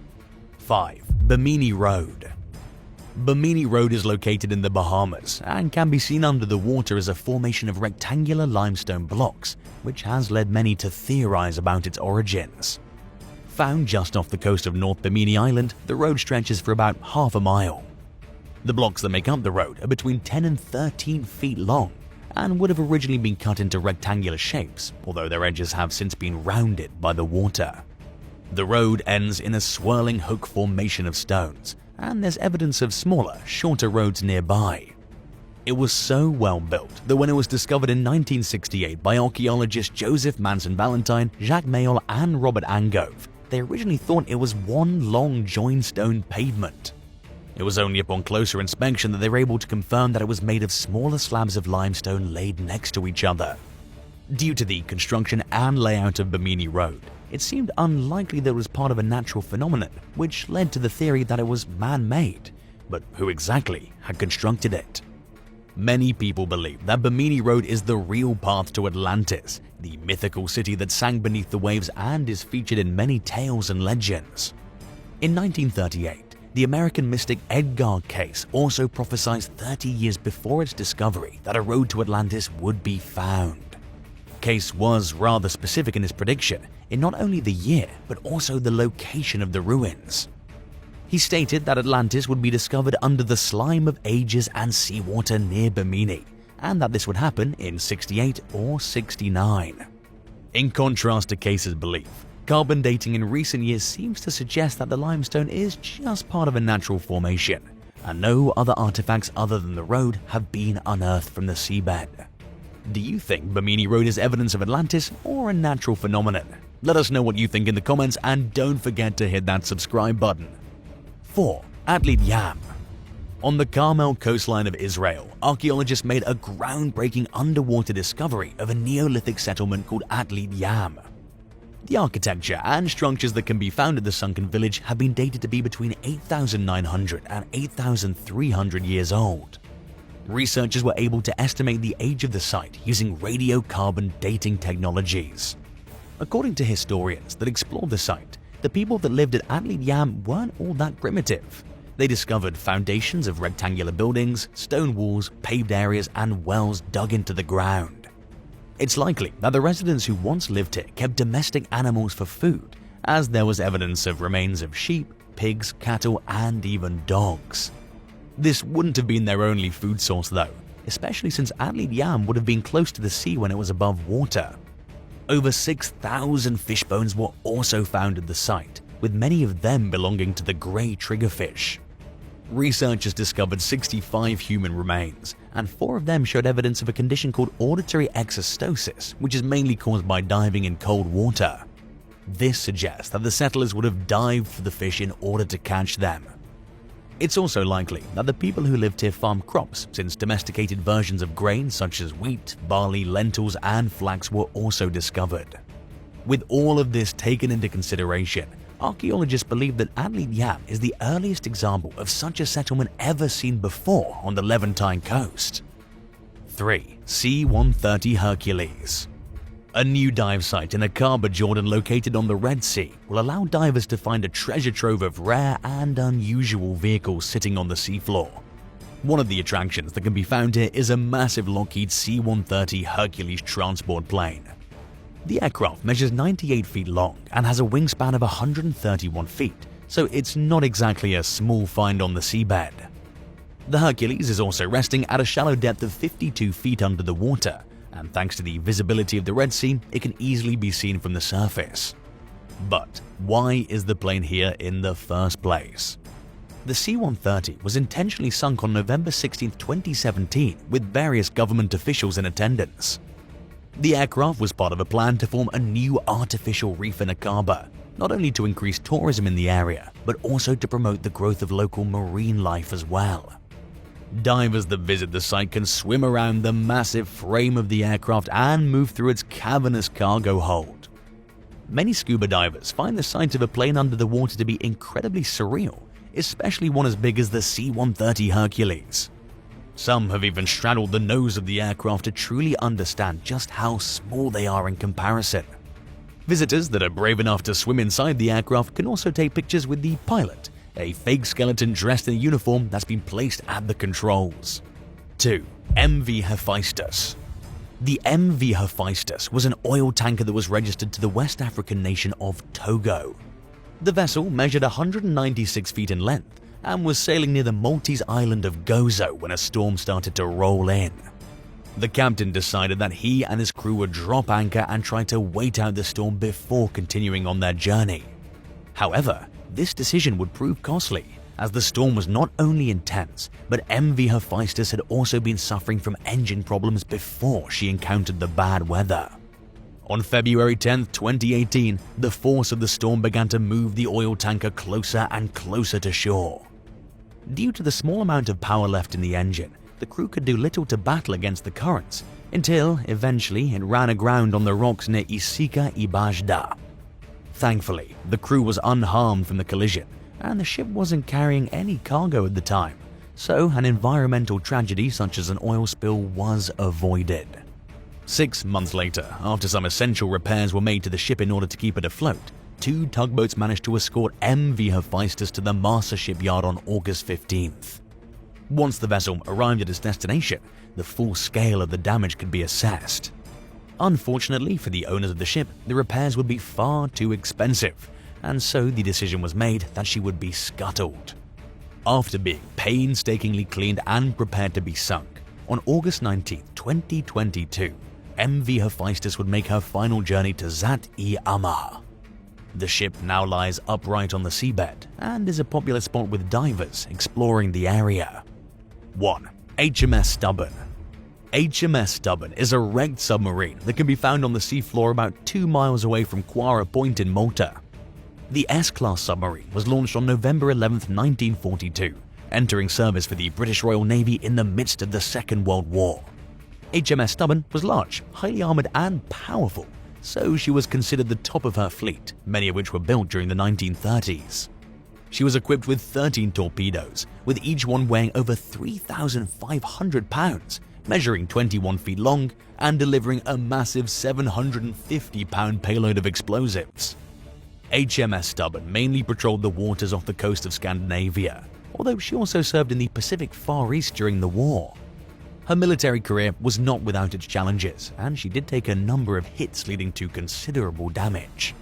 5. Bimini Road. Bimini Road is located in the Bahamas and can be seen under the water as a formation of rectangular limestone blocks, which has led many to theorize about its origins. Found just off the coast of North Bimini Island, the road stretches for about half a mile. The blocks that make up the road are between 10 and 13 feet long and would have originally been cut into rectangular shapes, although their edges have since been rounded by the water. The road ends in a swirling hook formation of stones, and there's evidence of smaller, shorter roads nearby. It was so well built that when it was discovered in 1968 by archaeologists Joseph Manson Valentine, Jacques Mayol, and Robert Angove, they originally thought it was one long joined stone pavement. It was only upon closer inspection that they were able to confirm that it was made of smaller slabs of limestone laid next to each other. Due to the construction and layout of Bimini Road, it seemed unlikely that it was part of a natural phenomenon, which led to the theory that it was man-made. But who exactly had constructed it? Many people believe that Bimini Road is the real path to Atlantis, the mythical city that sank beneath the waves and is featured in many tales and legends. In 1938, the American mystic Edgar Cayce also prophesied 30 years before its discovery that a road to Atlantis would be found. Cayce was rather specific in his prediction in not only the year but also the location of the ruins. He stated that Atlantis would be discovered under the slime of ages and seawater near Bimini, and that this would happen in 68 or 69. In contrast to Cayce's belief, carbon dating in recent years seems to suggest that the limestone is just part of a natural formation, and no other artifacts other than the road have been unearthed from the seabed. Do you think Bimini Road is evidence of Atlantis or a natural phenomenon? Let us know what you think in the comments, and don't forget to hit that subscribe button. 4. Atlit-Yam. On the Carmel coastline of Israel, archaeologists made a groundbreaking underwater discovery of a Neolithic settlement called Atlit-Yam. The architecture and structures that can be found at the sunken village have been dated to be between 8,900 and 8,300 years old. Researchers were able to estimate the age of the site using radiocarbon dating technologies. According to historians that explored the site, the people that lived at Atlit-Yam weren't all that primitive. They discovered foundations of rectangular buildings, stone walls, paved areas, and wells dug into the ground. It's likely that the residents who once lived here kept domestic animals for food, as there was evidence of remains of sheep, pigs, cattle, and even dogs. This wouldn't have been their only food source though, especially since Atlit-Yam would have been close to the sea when it was above water. Over 6,000 fish bones were also found at the site, with many of them belonging to the grey triggerfish. Researchers discovered 65 human remains, and 4 of them showed evidence of a condition called auditory exostosis, which is mainly caused by diving in cold water. This suggests that the settlers would have dived for the fish in order to catch them. It's also likely that the people who lived here farmed crops, since domesticated versions of grain such as wheat, barley, lentils, and flax were also discovered. With all of this taken into consideration, archaeologists believe that Atlit-Yam is the earliest example of such a settlement ever seen before on the Levantine coast. 3. C-130 Hercules. A new dive site in Aqaba, Jordan, located on the Red Sea, will allow divers to find a treasure trove of rare and unusual vehicles sitting on the seafloor. One of the attractions that can be found here is a massive Lockheed C-130 Hercules transport plane. The aircraft measures 98 feet long and has a wingspan of 131 feet, so it's not exactly a small find on the seabed. The Hercules is also resting at a shallow depth of 52 feet under the water, and thanks to the visibility of the Red Sea, it can easily be seen from the surface. But why is the plane here in the first place? The C-130 was intentionally sunk on November 16, 2017, with various government officials in attendance. The aircraft was part of a plan to form a new artificial reef in Aqaba, not only to increase tourism in the area, but also to promote the growth of local marine life as well. Divers that visit the site can swim around the massive frame of the aircraft and move through its cavernous cargo hold. Many scuba divers find the sight of a plane under the water to be incredibly surreal, especially one as big as the C-130 Hercules. Some have even straddled the nose of the aircraft to truly understand just how small they are in comparison. Visitors that are brave enough to swim inside the aircraft can also take pictures with the pilot, a fake skeleton dressed in a uniform that's been placed at the controls. 2. MV Hephaestus. The MV Hephaestus was an oil tanker that was registered to the West African nation of Togo. The vessel measured 196 feet in length and was sailing near the Maltese island of Gozo when a storm started to roll in. The captain decided that he and his crew would drop anchor and try to wait out the storm before continuing on their journey. However, this decision would prove costly, as the storm was not only intense, but MV Hephaestus had also been suffering from engine problems before she encountered the bad weather. On February 10, 2018, the force of the storm began to move the oil tanker closer and closer to shore. Due to the small amount of power left in the engine, the crew could do little to battle against the currents, until eventually it ran aground on the rocks near Isika Ibajda. Thankfully, the crew was unharmed from the collision, and the ship wasn't carrying any cargo at the time, so an environmental tragedy such as an oil spill was avoided. 6 months later, after some essential repairs were made to the ship in order to keep it afloat, 2 tugboats managed to escort MV Hephaestus to the Marsa shipyard on August 15th. Once the vessel arrived at its destination, the full scale of the damage could be assessed. Unfortunately for the owners of the ship, the repairs would be far too expensive, and so the decision was made that she would be scuttled. After being painstakingly cleaned and prepared to be sunk, on August 19, 2022, MV Hephaestus would make her final journey to Zat-e-Amar. The ship now lies upright on the seabed and is a popular spot with divers exploring the area. 1. HMS Stubborn. HMS Stubborn is a wrecked submarine that can be found on the seafloor about 2 miles away from Quara Point in Malta. The S-class submarine was launched on November 11, 1942, entering service for the British Royal Navy in the midst of the Second World War. HMS Stubborn was large, highly armored and powerful, so she was considered the top of her fleet, many of which were built during the 1930s. She was equipped with 13 torpedoes, with each one weighing over 3,500 pounds, measuring 21 feet long and delivering a massive 750-pound payload of explosives. HMS Stubborn mainly patrolled the waters off the coast of Scandinavia, although she also served in the Pacific Far East during the war. Her military career was not without its challenges, and she did take a number of hits leading to considerable damage.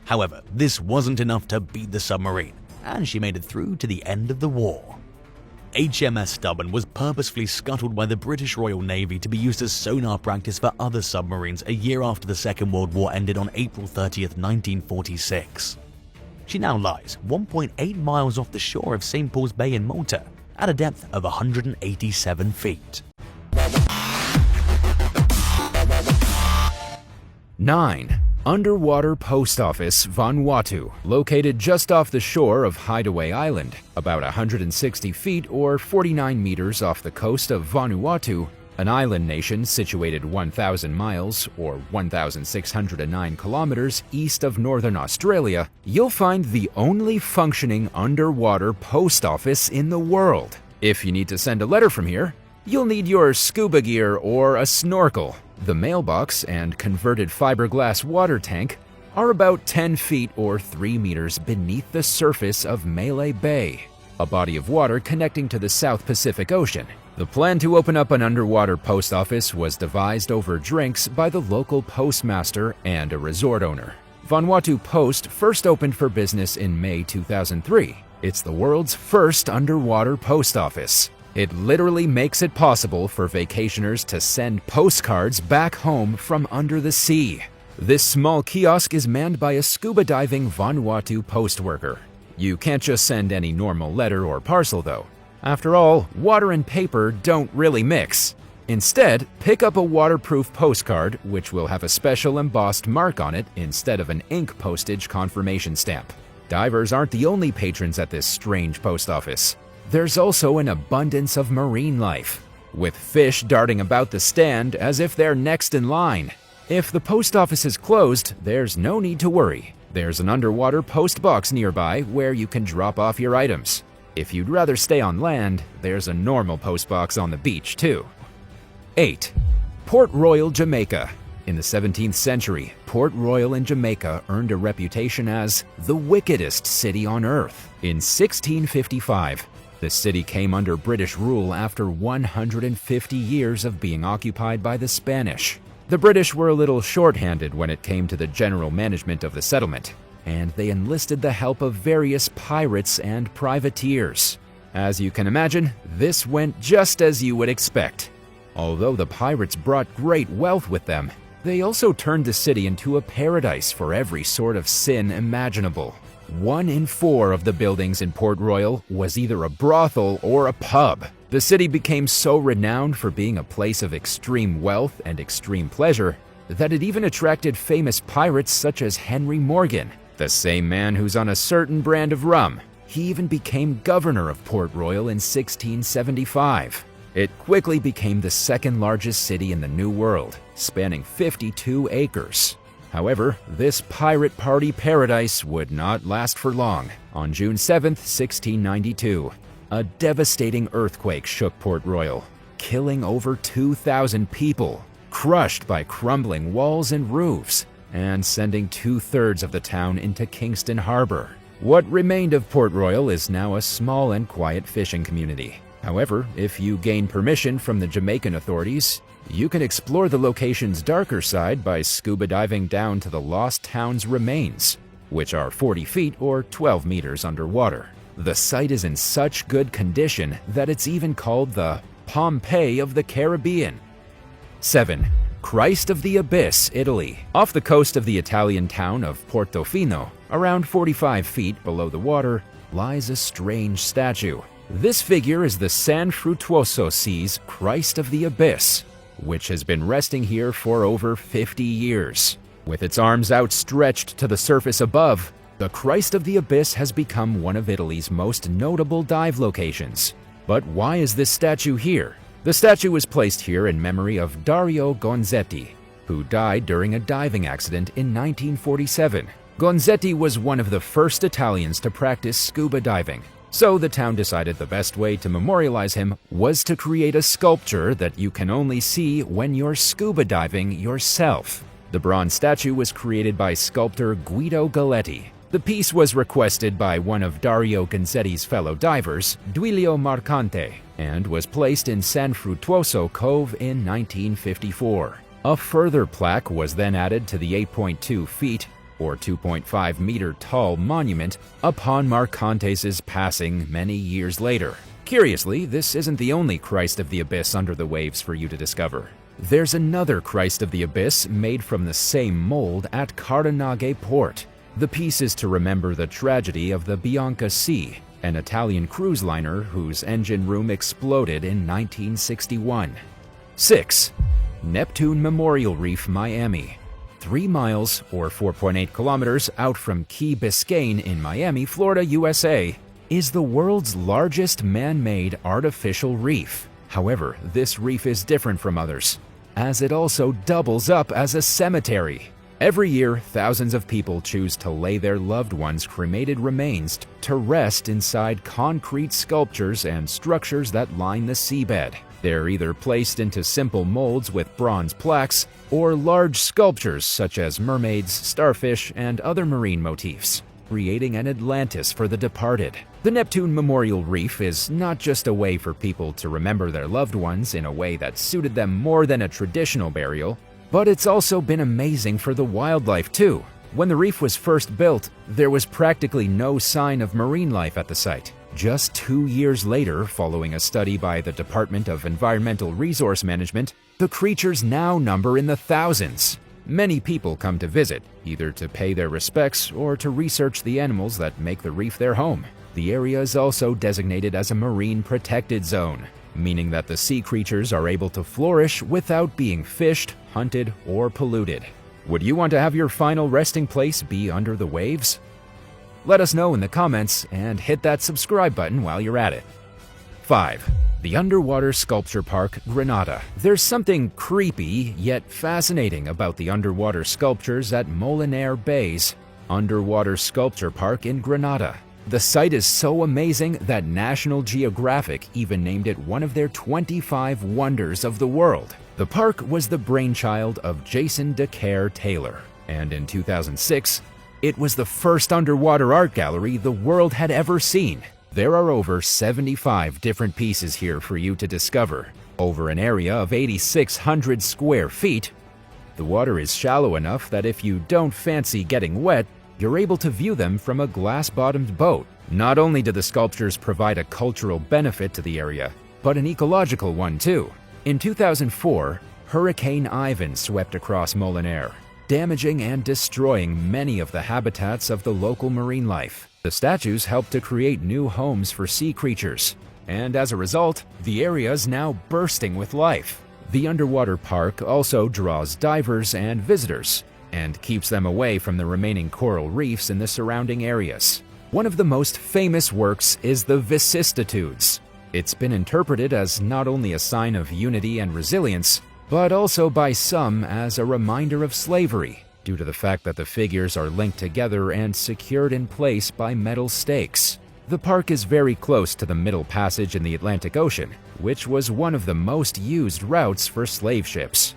However, this wasn't enough to beat the submarine, and she made it through to the end of the war. HMS Stubborn was purposefully scuttled by the British Royal Navy to be used as sonar practice for other submarines a year after the Second World War ended on April 30, 1946. She now lies 1.8 miles off the shore of St. Paul's Bay in Malta, at a depth of 187 feet. 9. Underwater Post Office, Vanuatu, located just off the shore of Hideaway Island, about 160 feet or 49 meters off the coast of Vanuatu, an island nation situated 1,000 miles or 1,609 kilometers east of northern Australia. You'll find the only functioning underwater post office in the world. If you need to send a letter from here, you'll need your scuba gear or a snorkel. The mailbox and converted fiberglass water tank are about 10 feet or 3 meters beneath the surface of Malay Bay, a body of water connecting to the South Pacific Ocean. The plan to open up an underwater post office was devised over drinks by the local postmaster and a resort owner. Vanuatu Post first opened for business in May 2003. It's the world's first underwater post office. It literally makes it possible for vacationers to send postcards back home from under the sea. This small kiosk is manned by a scuba diving Vanuatu post worker. You can't just send any normal letter or parcel though. After all, water and paper don't really mix. Instead, pick up a waterproof postcard which will have a special embossed mark on it instead of an ink postage confirmation stamp. Divers aren't the only patrons at this strange post office. There's also an abundance of marine life, with fish darting about the stand as if they're next in line. If the post office is closed, there's no need to worry. There's an underwater post box nearby where you can drop off your items. If you'd rather stay on land, there's a normal post box on the beach too. 8. Port Royal, Jamaica. In the 17th century, Port Royal in Jamaica earned a reputation as the wickedest city on earth. In 1655, the city came under British rule after 150 years of being occupied by the Spanish. The British were a little short-handed when it came to the general management of the settlement, and they enlisted the help of various pirates and privateers. As you can imagine, this went just as you would expect. Although the pirates brought great wealth with them, they also turned the city into a paradise for every sort of sin imaginable. 1 in 4 of the buildings in Port Royal was either a brothel or a pub. The city became so renowned for being a place of extreme wealth and extreme pleasure that it even attracted famous pirates such as Henry Morgan, the same man who's on a certain brand of rum. He even became governor of Port Royal in 1675. It quickly became the second largest city in the New World, spanning 52 acres. However, this pirate party paradise would not last for long. On June 7, 1692, a devastating earthquake shook Port Royal, killing over 2,000 people, crushed by crumbling walls and roofs, and sending 2/3 of the town into Kingston Harbor. What remained of Port Royal is now a small and quiet fishing community. However, if you gain permission from the Jamaican authorities, you can explore the location's darker side by scuba diving down to the lost town's remains, which are 40 feet or 12 meters underwater. The site is in such good condition that it's even called the Pompeii of the Caribbean. 7. Christ of the Abyss, Italy. Off the coast of the Italian town of Portofino, around 45 feet below the water, lies a strange statue. This figure is the San Frutuoso Sea's Christ of the Abyss, which has been resting here for over 50 years. With its arms outstretched to the surface above, the Christ of the Abyss has become one of Italy's most notable dive locations. But why is this statue here? The statue was placed here in memory of Dario Gonzetti, who died during a diving accident in 1947. Gonzetti was one of the first Italians to practice scuba diving. So the town decided the best way to memorialize him was to create a sculpture that you can only see when you're scuba diving yourself. The bronze statue was created by sculptor Guido Galletti. The piece was requested by one of Dario Gonzetti's fellow divers, Duilio Marcante, and was placed in San Frutuoso Cove in 1954. A further plaque was then added to the 8.2 feet or 2.5 meter tall monument upon Marcantes' passing many years later. Curiously, this isn't the only Christ of the Abyss under the waves for you to discover. There's another Christ of the Abyss made from the same mold at Cardenaghe Port. The piece is to remember the tragedy of the Bianca Sea, an Italian cruise liner whose engine room exploded in 1961. 6. Neptune Memorial Reef, Miami. 3 miles, or 4.8 kilometers, out from Key Biscayne in Miami, Florida, USA, is the world's largest man-made artificial reef. However, this reef is different from others, as it also doubles up as a cemetery. Every year, thousands of people choose to lay their loved ones' cremated remains to rest inside concrete sculptures and structures that line the seabed. They're either placed into simple molds with bronze plaques or large sculptures such as mermaids, starfish, and other marine motifs, creating an Atlantis for the departed. The Neptune Memorial Reef is not just a way for people to remember their loved ones in a way that suited them more than a traditional burial, but it's also been amazing for the wildlife too. When the reef was first built, there was practically no sign of marine life at the site. Just 2 years later, following a study by the Department of Environmental Resource Management, the creatures now number in the thousands. Many people come to visit, either to pay their respects or to research the animals that make the reef their home. The area is also designated as a marine protected zone, meaning that the sea creatures are able to flourish without being fished, hunted, or polluted. Would you want to have your final resting place be under the waves? Let us know in the comments and hit that subscribe button while you're at it. 5. The Underwater Sculpture Park, Grenada. There's something creepy yet fascinating about the underwater sculptures at Molinaire Bay's Underwater Sculpture Park in Grenada. The site is so amazing that National Geographic even named it one of their 25 wonders of the world. The park was the brainchild of Jason DeCare Taylor, and in 2006, it was the first underwater art gallery the world had ever seen. There are over 75 different pieces here for you to discover, over an area of 8,600 square feet. The water is shallow enough that if you don't fancy getting wet, you're able to view them from a glass-bottomed boat. Not only do the sculptures provide a cultural benefit to the area, but an ecological one too. In 2004, Hurricane Ivan swept across Molinaire, damaging and destroying many of the habitats of the local marine life. The statues helped to create new homes for sea creatures, and as a result, the area is now bursting with life. The underwater park also draws divers and visitors, and keeps them away from the remaining coral reefs in the surrounding areas. One of the most famous works is the Vicissitudes. It's been interpreted as not only a sign of unity and resilience, but also by some as a reminder of slavery, due to the fact that the figures are linked together and secured in place by metal stakes. The park is very close to the Middle Passage in the Atlantic Ocean, which was one of the most used routes for slave ships.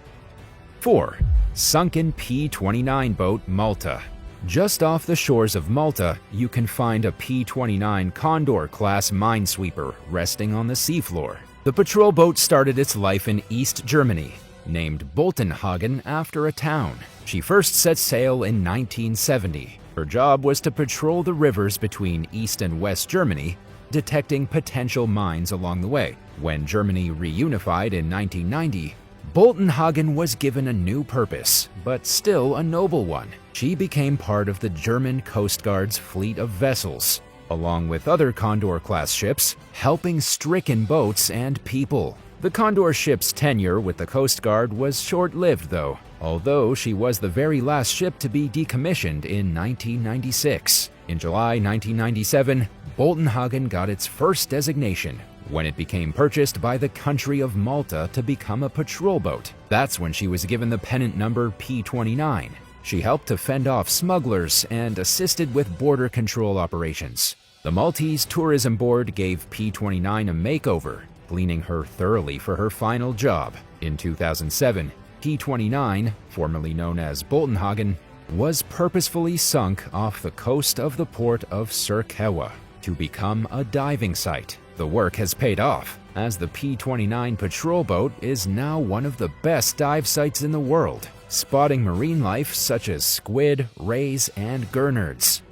4. Sunken P-29 boat, Malta. Just off the shores of Malta, you can find a P-29 Condor-class minesweeper resting on the seafloor. The patrol boat started its life in East Germany, named Boltenhagen after a town. She first set sail in 1970. Her job was to patrol the rivers between East and West Germany, detecting potential mines along the way. When Germany reunified in 1990, Boltenhagen was given a new purpose, but still a noble one. She became part of the German Coast Guard's fleet of vessels, along with other Condor-class ships, helping stricken boats and people. The Condor ship's tenure with the Coast Guard was short-lived though, although she was the very last ship to be decommissioned in 1996. In July 1997, Boltenhagen got its first designation, when it became purchased by the country of Malta to become a patrol boat. That's when she was given the pennant number P-29. She helped to fend off smugglers and assisted with border control operations. The Maltese Tourism Board gave P-29 a makeover, cleaning her thoroughly for her final job. In 2007, P-29, formerly known as Boltenhagen, was purposefully sunk off the coast of the port of Surkewa to become a diving site. The work has paid off, as the P-29 patrol boat is now one of the best dive sites in the world, spotting marine life such as squid, rays, and gurnards.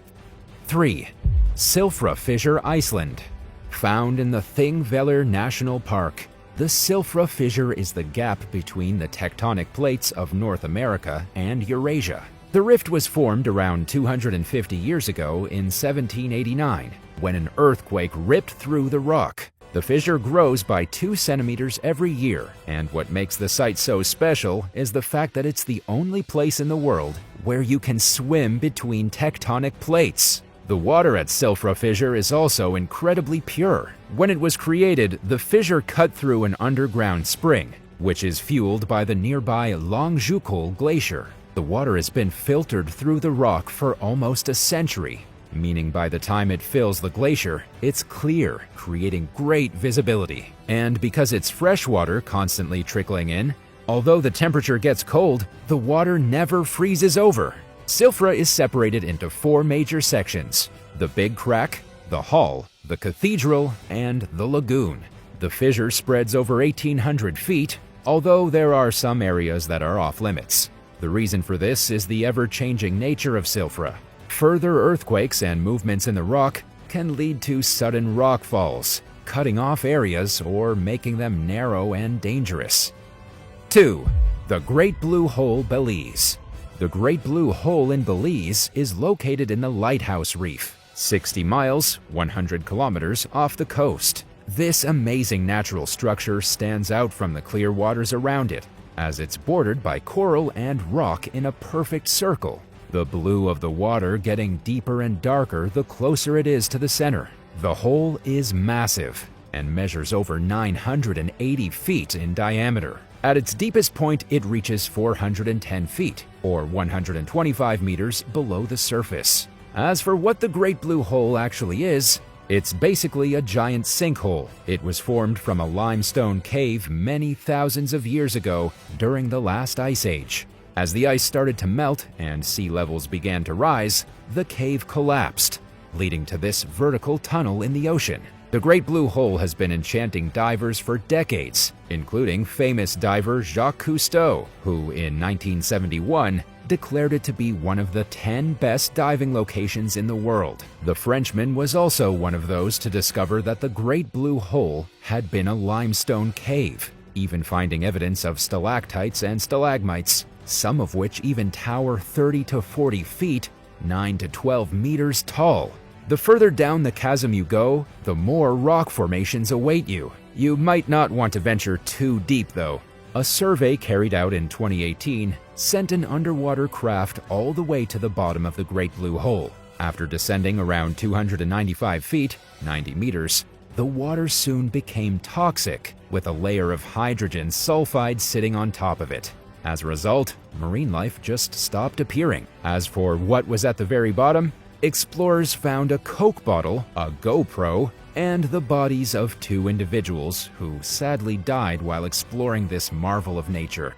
3. Silfra Fissure, Iceland. Found in the Thingvellir National Park, the Silfra Fissure is the gap between the tectonic plates of North America and Eurasia. The rift was formed around 250 years ago in 1789, when an earthquake ripped through the rock. The fissure grows by 2 centimeters every year, and what makes the site so special is the fact that it's the only place in the world where you can swim between tectonic plates. The water at Silfra Fissure is also incredibly pure. When it was created, the fissure cut through an underground spring, which is fueled by the nearby Longjukel Glacier. The water has been filtered through the rock for almost a century, meaning by the time it fills the glacier, it's clear, creating great visibility. And because it's fresh water constantly trickling in, although the temperature gets cold, the water never freezes over. Silfra is separated into 4 major sections: the Big Crack, the Hall, the Cathedral, and the Lagoon. The fissure spreads over 1,800 feet, although there are some areas that are off limits. The reason for this is the ever-changing nature of Silfra. Further earthquakes and movements in the rock can lead to sudden rock falls, cutting off areas or making them narrow and dangerous. 2. The Great Blue Hole, Belize. The Great Blue Hole in Belize is located in the Lighthouse Reef, 60 miles, 100 kilometers off the coast. This amazing natural structure stands out from the clear waters around it, as it's bordered by coral and rock in a perfect circle, the blue of the water getting deeper and darker the closer it is to the center. The hole is massive and measures over 980 feet in diameter. At its deepest point, it reaches 410 feet, or 125 meters below the surface. As for what the Great Blue Hole actually is, it's basically a giant sinkhole. It was formed from a limestone cave many thousands of years ago during the last ice age. As the ice started to melt and sea levels began to rise, the cave collapsed, leading to this vertical tunnel in the ocean. The Great Blue Hole has been enchanting divers for decades, including famous diver Jacques Cousteau, who in 1971 declared it to be one of the 10 best diving locations in the world. The Frenchman was also one of those to discover that the Great Blue Hole had been a limestone cave, even finding evidence of stalactites and stalagmites, some of which even tower 30 to 40 feet, 9 to 12 meters tall. The further down the chasm you go, the more rock formations await you. You might not want to venture too deep though. A survey carried out in 2018 sent an underwater craft all the way to the bottom of the Great Blue Hole. After descending around 295 feet, 90 meters, the water soon became toxic, with a layer of hydrogen sulfide sitting on top of it. As a result, marine life just stopped appearing. As for what was at the very bottom, explorers found a Coke bottle, a GoPro, and the bodies of 2 individuals who sadly died while exploring this marvel of nature.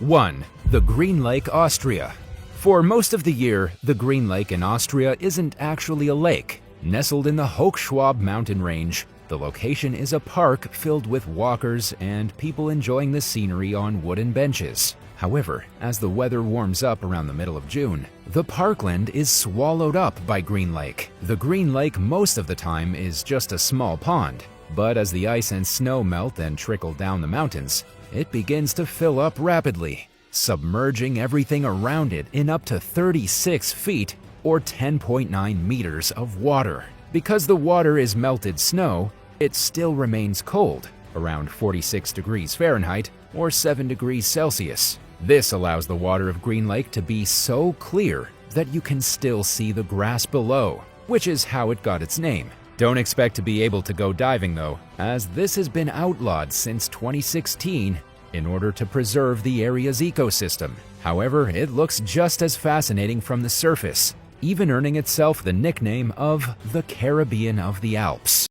1. The Green Lake, Austria. For most of the year, the Green Lake in Austria isn't actually a lake. Nestled in the Hochschwab mountain range, the location is a park filled with walkers and people enjoying the scenery on wooden benches. However, as the weather warms up around the middle of June, the parkland is swallowed up by Green Lake. The Green Lake most of the time is just a small pond, but as the ice and snow melt and trickle down the mountains, it begins to fill up rapidly, submerging everything around it in up to 36 feet or 10.9 meters of water. Because the water is melted snow, it still remains cold, around 46 degrees Fahrenheit or 7 degrees Celsius. This allows the water of Green Lake to be so clear that you can still see the grass below, which is how it got its name. Don't expect to be able to go diving though, as this has been outlawed since 2016 in order to preserve the area's ecosystem. However, it looks just as fascinating from the surface, even earning itself the nickname of the Caribbean of the Alps.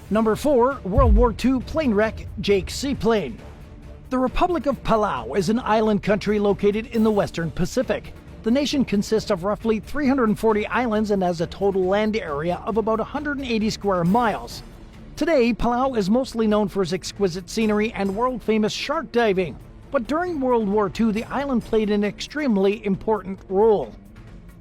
Number 4. World War II plane wreck, Jake Seaplane. The Republic of Palau is an island country located in the Western Pacific. The nation consists of roughly 340 islands and has a total land area of about 180 square miles. Today, Palau is mostly known for its exquisite scenery and world-famous shark diving. But during World War II, the island played an extremely important role.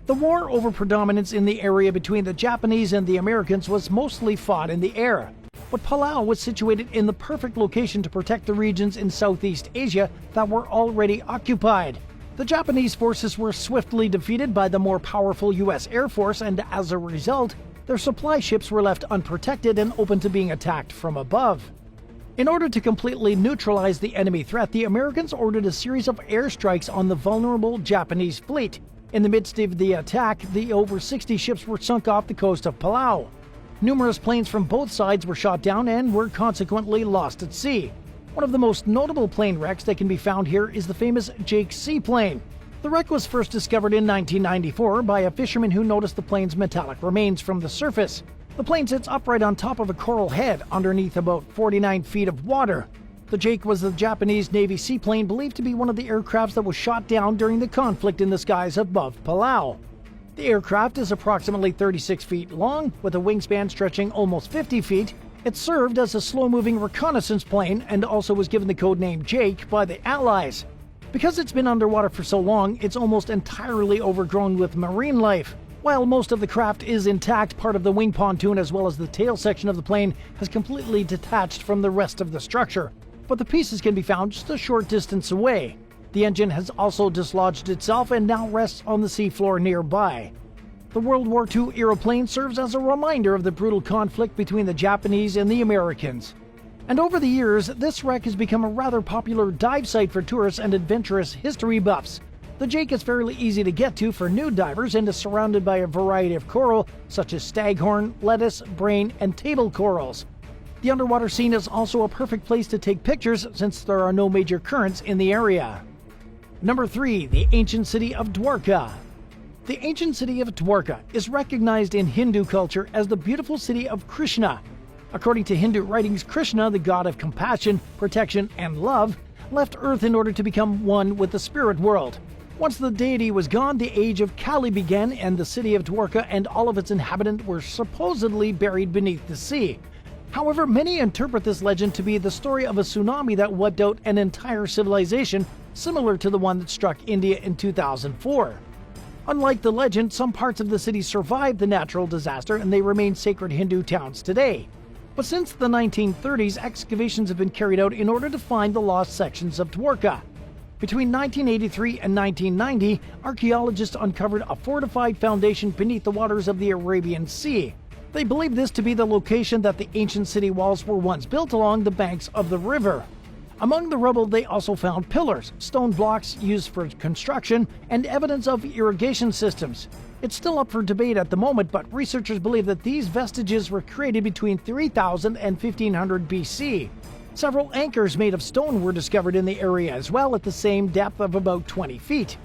The war over predominance in the area between the Japanese and the Americans was mostly fought in the air. But Palau was situated in the perfect location to protect the regions in Southeast Asia that were already occupied. The Japanese forces were swiftly defeated by the more powerful U.S. Air Force, and as a result, their supply ships were left unprotected and open to being attacked from above. In order to completely neutralize the enemy threat, the Americans ordered a series of airstrikes on the vulnerable Japanese fleet. In the midst of the attack, the over 60 ships were sunk off the coast of Palau. Numerous planes from both sides were shot down and were consequently lost at sea. One of the most notable plane wrecks that can be found here is the famous Jake Seaplane. The wreck was first discovered in 1994 by a fisherman who noticed the plane's metallic remains from the surface. The plane sits upright on top of a coral head underneath about 49 feet of water. The Jake was the Japanese Navy seaplane believed to be one of the aircrafts that was shot down during the conflict in the skies above Palau. The aircraft is approximately 36 feet long, with a wingspan stretching almost 50 feet. It served as a slow-moving reconnaissance plane and also was given the code name Jake by the Allies. Because it's been underwater for so long, it's almost entirely overgrown with marine life. While most of the craft is intact, part of the wing pontoon as well as the tail section of the plane has completely detached from the rest of the structure, but the pieces can be found just a short distance away. The engine has also dislodged itself and now rests on the seafloor nearby. The World War II aeroplane serves as a reminder of the brutal conflict between the Japanese and the Americans. And over the years, this wreck has become a rather popular dive site for tourists and adventurous history buffs. The Jake is fairly easy to get to for new divers and is surrounded by a variety of coral, such as staghorn, lettuce, brain, and table corals. The underwater scene is also a perfect place to take pictures since there are no major currents in the area. Number 3. The ancient city of Dwarka. The ancient city of Dwarka is recognized in Hindu culture as the beautiful city of Krishna. According to Hindu writings, Krishna, the god of compassion, protection, and love, left Earth in order to become one with the spirit world. Once the deity was gone, the age of Kali began, and the city of Dwarka and all of its inhabitants were supposedly buried beneath the sea. However, many interpret this legend to be the story of a tsunami that wiped out an entire civilization, similar to the one that struck India in 2004. Unlike the legend, some parts of the city survived the natural disaster and they remain sacred Hindu towns today. But since the 1930s, excavations have been carried out in order to find the lost sections of Dwarka. Between 1983 and 1990, archaeologists uncovered a fortified foundation beneath the waters of the Arabian Sea. They believe this to be the location that the ancient city walls were once built along the banks of the river. Among the rubble, they also found pillars, stone blocks used for construction, and evidence of irrigation systems. It's still up for debate at the moment, but researchers believe that these vestiges were created between 3000 and 1500 BC. Several anchors made of stone were discovered in the area as well, at the same depth of about 20 feet.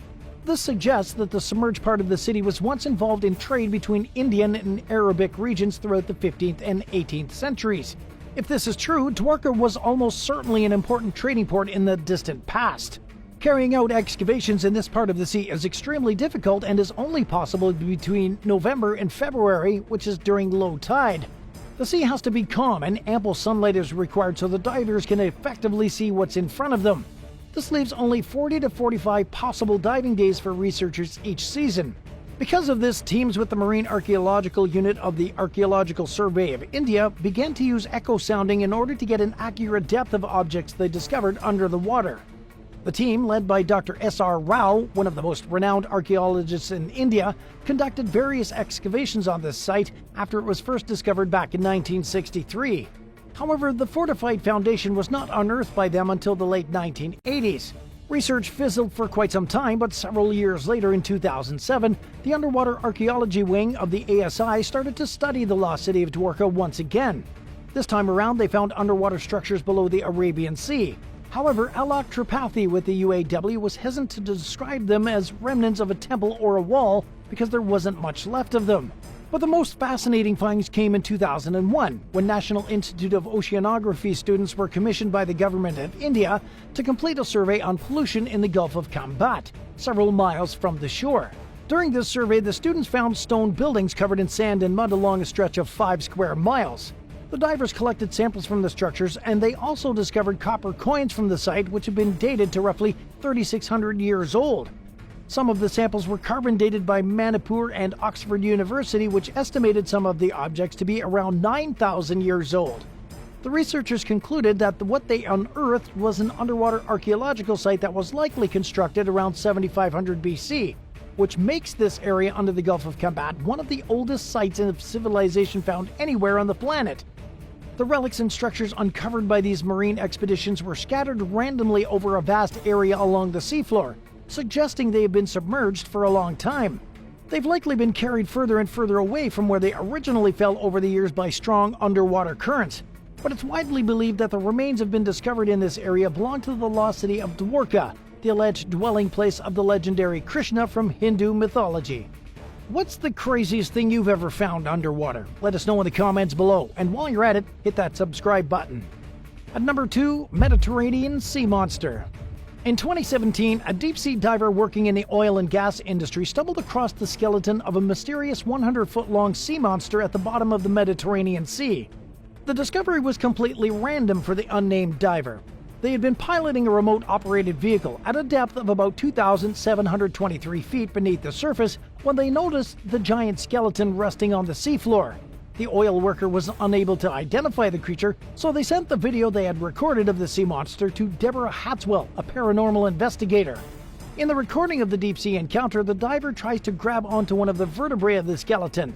This suggests that the submerged part of the city was once involved in trade between Indian and Arabic regions throughout the 15th and 18th centuries. If this is true, Dwarka was almost certainly an important trading port in the distant past. Carrying out excavations in this part of the sea is extremely difficult and is only possible between November and February, which is during low tide. The sea has to be calm and ample sunlight is required so the divers can effectively see what's in front of them. This leaves only 40 to 45 possible diving days for researchers each season. Because of this, teams with the Marine Archaeological Unit of the Archaeological Survey of India began to use echo sounding in order to get an accurate depth of objects they discovered under the water. The team, led by Dr. S.R. Rao, one of the most renowned archaeologists in India, conducted various excavations on this site after it was first discovered back in 1963. However, the fortified foundation was not unearthed by them until the late 1980s. Research fizzled for quite some time, but several years later in 2007, the Underwater Archaeology Wing of the ASI started to study the lost city of Dwarka once again. This time around, they found underwater structures below the Arabian Sea. However, Alok Tripathi with the UAW was hesitant to describe them as remnants of a temple or a wall because there wasn't much left of them. But the most fascinating finds came in 2001, when National Institute of Oceanography students were commissioned by the government of India to complete a survey on pollution in the Gulf of Kambat, several miles from the shore. During this survey, the students found stone buildings covered in sand and mud along a stretch of 5 square miles. The divers collected samples from the structures, and they also discovered copper coins from the site which had been dated to roughly 3,600 years old. Some of the samples were carbon dated by Manipur and Oxford University, which estimated some of the objects to be around 9,000 years old. The researchers concluded that what they unearthed was an underwater archaeological site that was likely constructed around 7500 BC, which makes this area under the Gulf of Kambat one of the oldest sites of civilization found anywhere on the planet. The relics and structures uncovered by these marine expeditions were scattered randomly over a vast area along the seafloor, suggesting they have been submerged for a long time. They've likely been carried further and further away from where they originally fell over the years by strong underwater currents. But it's widely believed that the remains have been discovered in this area belong to the lost city of Dwarka, the alleged dwelling place of the legendary Krishna from Hindu mythology. What's the craziest thing you've ever found underwater? Let us know in the comments below, and while you're at it, hit that subscribe button. At number 2, Mediterranean Sea Monster. In 2017, a deep-sea diver working in the oil and gas industry stumbled across the skeleton of a mysterious 100-foot-long sea monster at the bottom of the Mediterranean Sea. The discovery was completely random for the unnamed diver. They had been piloting a remote-operated vehicle at a depth of about 2,723 feet beneath the surface when they noticed the giant skeleton resting on the seafloor. The oil worker was unable to identify the creature, so they sent the video they had recorded of the sea monster to Deborah Hatswell, a paranormal investigator. In the recording of the deep-sea encounter, the diver tries to grab onto one of the vertebrae of the skeleton,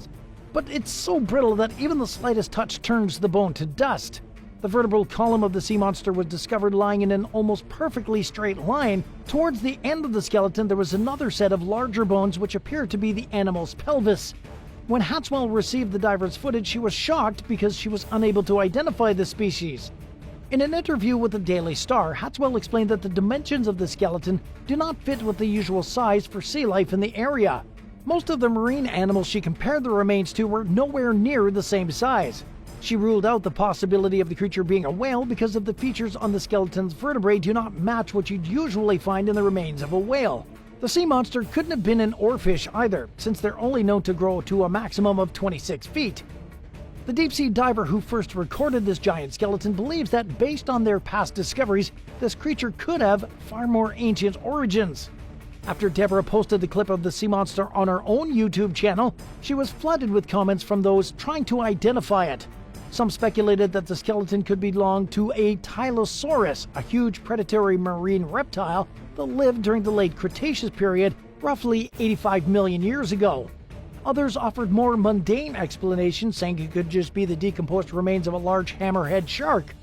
but it's so brittle that even the slightest touch turns the bone to dust. The vertebral column of the sea monster was discovered lying in an almost perfectly straight line. Towards the end of the skeleton, there was another set of larger bones which appeared to be the animal's pelvis. When Hatswell received the diver's footage, she was shocked because she was unable to identify the species. In an interview with the Daily Star, Hatswell explained that the dimensions of the skeleton do not fit with the usual size for sea life in the area. Most of the marine animals she compared the remains to were nowhere near the same size. She ruled out the possibility of the creature being a whale because of the features on the skeleton's vertebrae do not match what you'd usually find in the remains of a whale. The sea monster couldn't have been an oarfish either, since they're only known to grow to a maximum of 26 feet. The deep-sea diver who first recorded this giant skeleton believes that based on their past discoveries, this creature could have far more ancient origins. After Deborah posted the clip of the sea monster on her own YouTube channel, she was flooded with comments from those trying to identify it. Some speculated that the skeleton could belong to a Tylosaurus, a huge predatory marine reptile that lived during the late Cretaceous period, roughly 85 million years ago. Others offered more mundane explanations, saying it could just be the decomposed remains of a large hammerhead shark.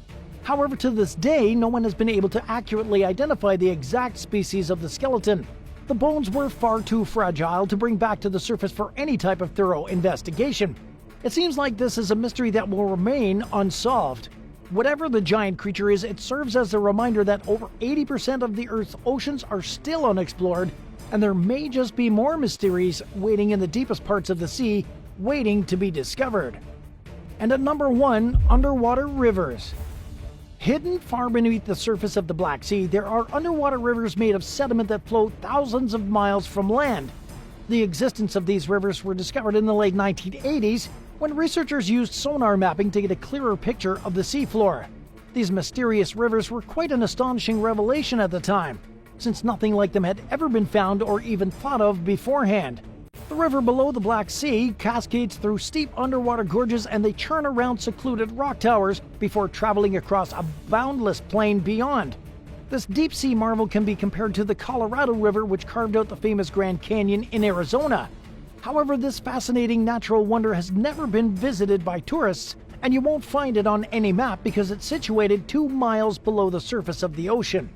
However, to this day, no one has been able to accurately identify the exact species of the skeleton. The bones were far too fragile to bring back to the surface for any type of thorough investigation. It seems like this is a mystery that will remain unsolved. Whatever the giant creature is, it serves as a reminder that over 80% of the Earth's oceans are still unexplored, and there may just be more mysteries waiting in the deepest parts of the sea, waiting to be discovered. And at number 1, underwater rivers. Hidden far beneath the surface of the Black Sea, there are underwater rivers made of sediment that flow thousands of miles from land. The existence of these rivers were discovered in the late 1980s when researchers used sonar mapping to get a clearer picture of the seafloor. These mysterious rivers were quite an astonishing revelation at the time, since nothing like them had ever been found or even thought of beforehand. The river below the Black Sea cascades through steep underwater gorges, and they churn around secluded rock towers before traveling across a boundless plain beyond. This deep-sea marvel can be compared to the Colorado River, which carved out the famous Grand Canyon in Arizona. However, this fascinating natural wonder has never been visited by tourists, and you won't find it on any map because it's situated 2 miles below the surface of the ocean.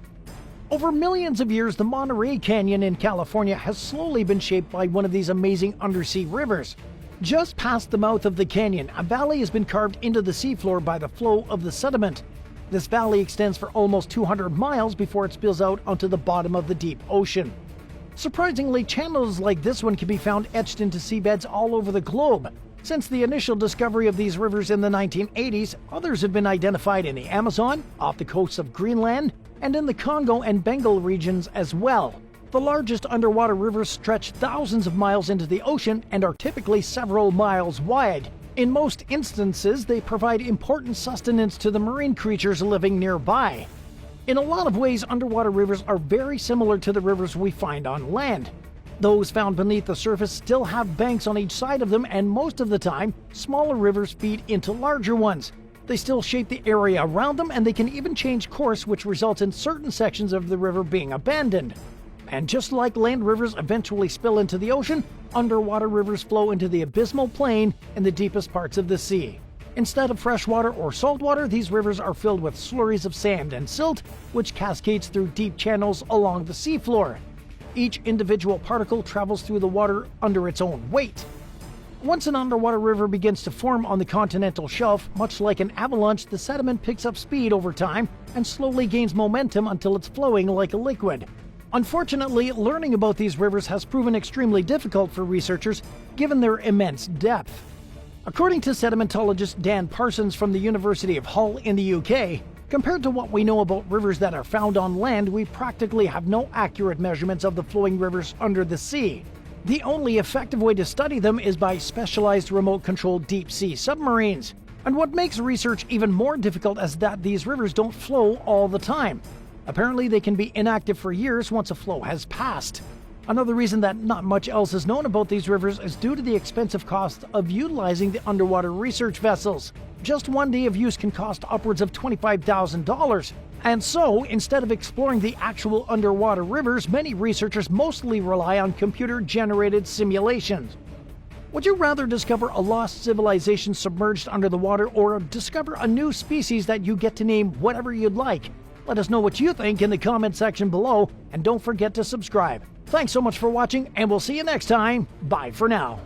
Over millions of years, the Monterey Canyon in California has slowly been shaped by one of these amazing undersea rivers. Just past the mouth of the canyon, a valley has been carved into the seafloor by the flow of the sediment. This valley extends for almost 200 miles before it spills out onto the bottom of the deep ocean. Surprisingly, channels like this one can be found etched into seabeds all over the globe. Since the initial discovery of these rivers in the 1980s, others have been identified in the Amazon, off the coasts of Greenland, and in the Congo and Bengal regions as well. The largest underwater rivers stretch thousands of miles into the ocean and are typically several miles wide. In most instances, they provide important sustenance to the marine creatures living nearby. In a lot of ways, underwater rivers are very similar to the rivers we find on land. Those found beneath the surface still have banks on each side of them, and most of the time, smaller rivers feed into larger ones. They still shape the area around them, and they can even change course, which results in certain sections of the river being abandoned. And just like land rivers eventually spill into the ocean, underwater rivers flow into the abysmal plain in the deepest parts of the sea. Instead of fresh water or salt water, these rivers are filled with slurries of sand and silt, which cascades through deep channels along the seafloor. Each individual particle travels through the water under its own weight. Once an underwater river begins to form on the continental shelf, much like an avalanche, the sediment picks up speed over time and slowly gains momentum until it's flowing like a liquid. Unfortunately, learning about these rivers has proven extremely difficult for researchers, given their immense depth. According to sedimentologist Dan Parsons from the University of Hull in the UK, compared to what we know about rivers that are found on land, we practically have no accurate measurements of the flowing rivers under the sea. The only effective way to study them is by specialized remote-controlled deep-sea submarines. And what makes research even more difficult is that these rivers don't flow all the time. Apparently, they can be inactive for years once a flow has passed. Another reason that not much else is known about these rivers is due to the expensive cost of utilizing the underwater research vessels. Just one day of use can cost upwards of $25,000. And so, instead of exploring the actual underwater rivers, many researchers mostly rely on computer-generated simulations. Would you rather discover a lost civilization submerged under the water or discover a new species that you get to name whatever you'd like? Let us know what you think in the comment section below, and don't forget to subscribe. Thanks so much for watching, and we'll see you next time. Bye for now.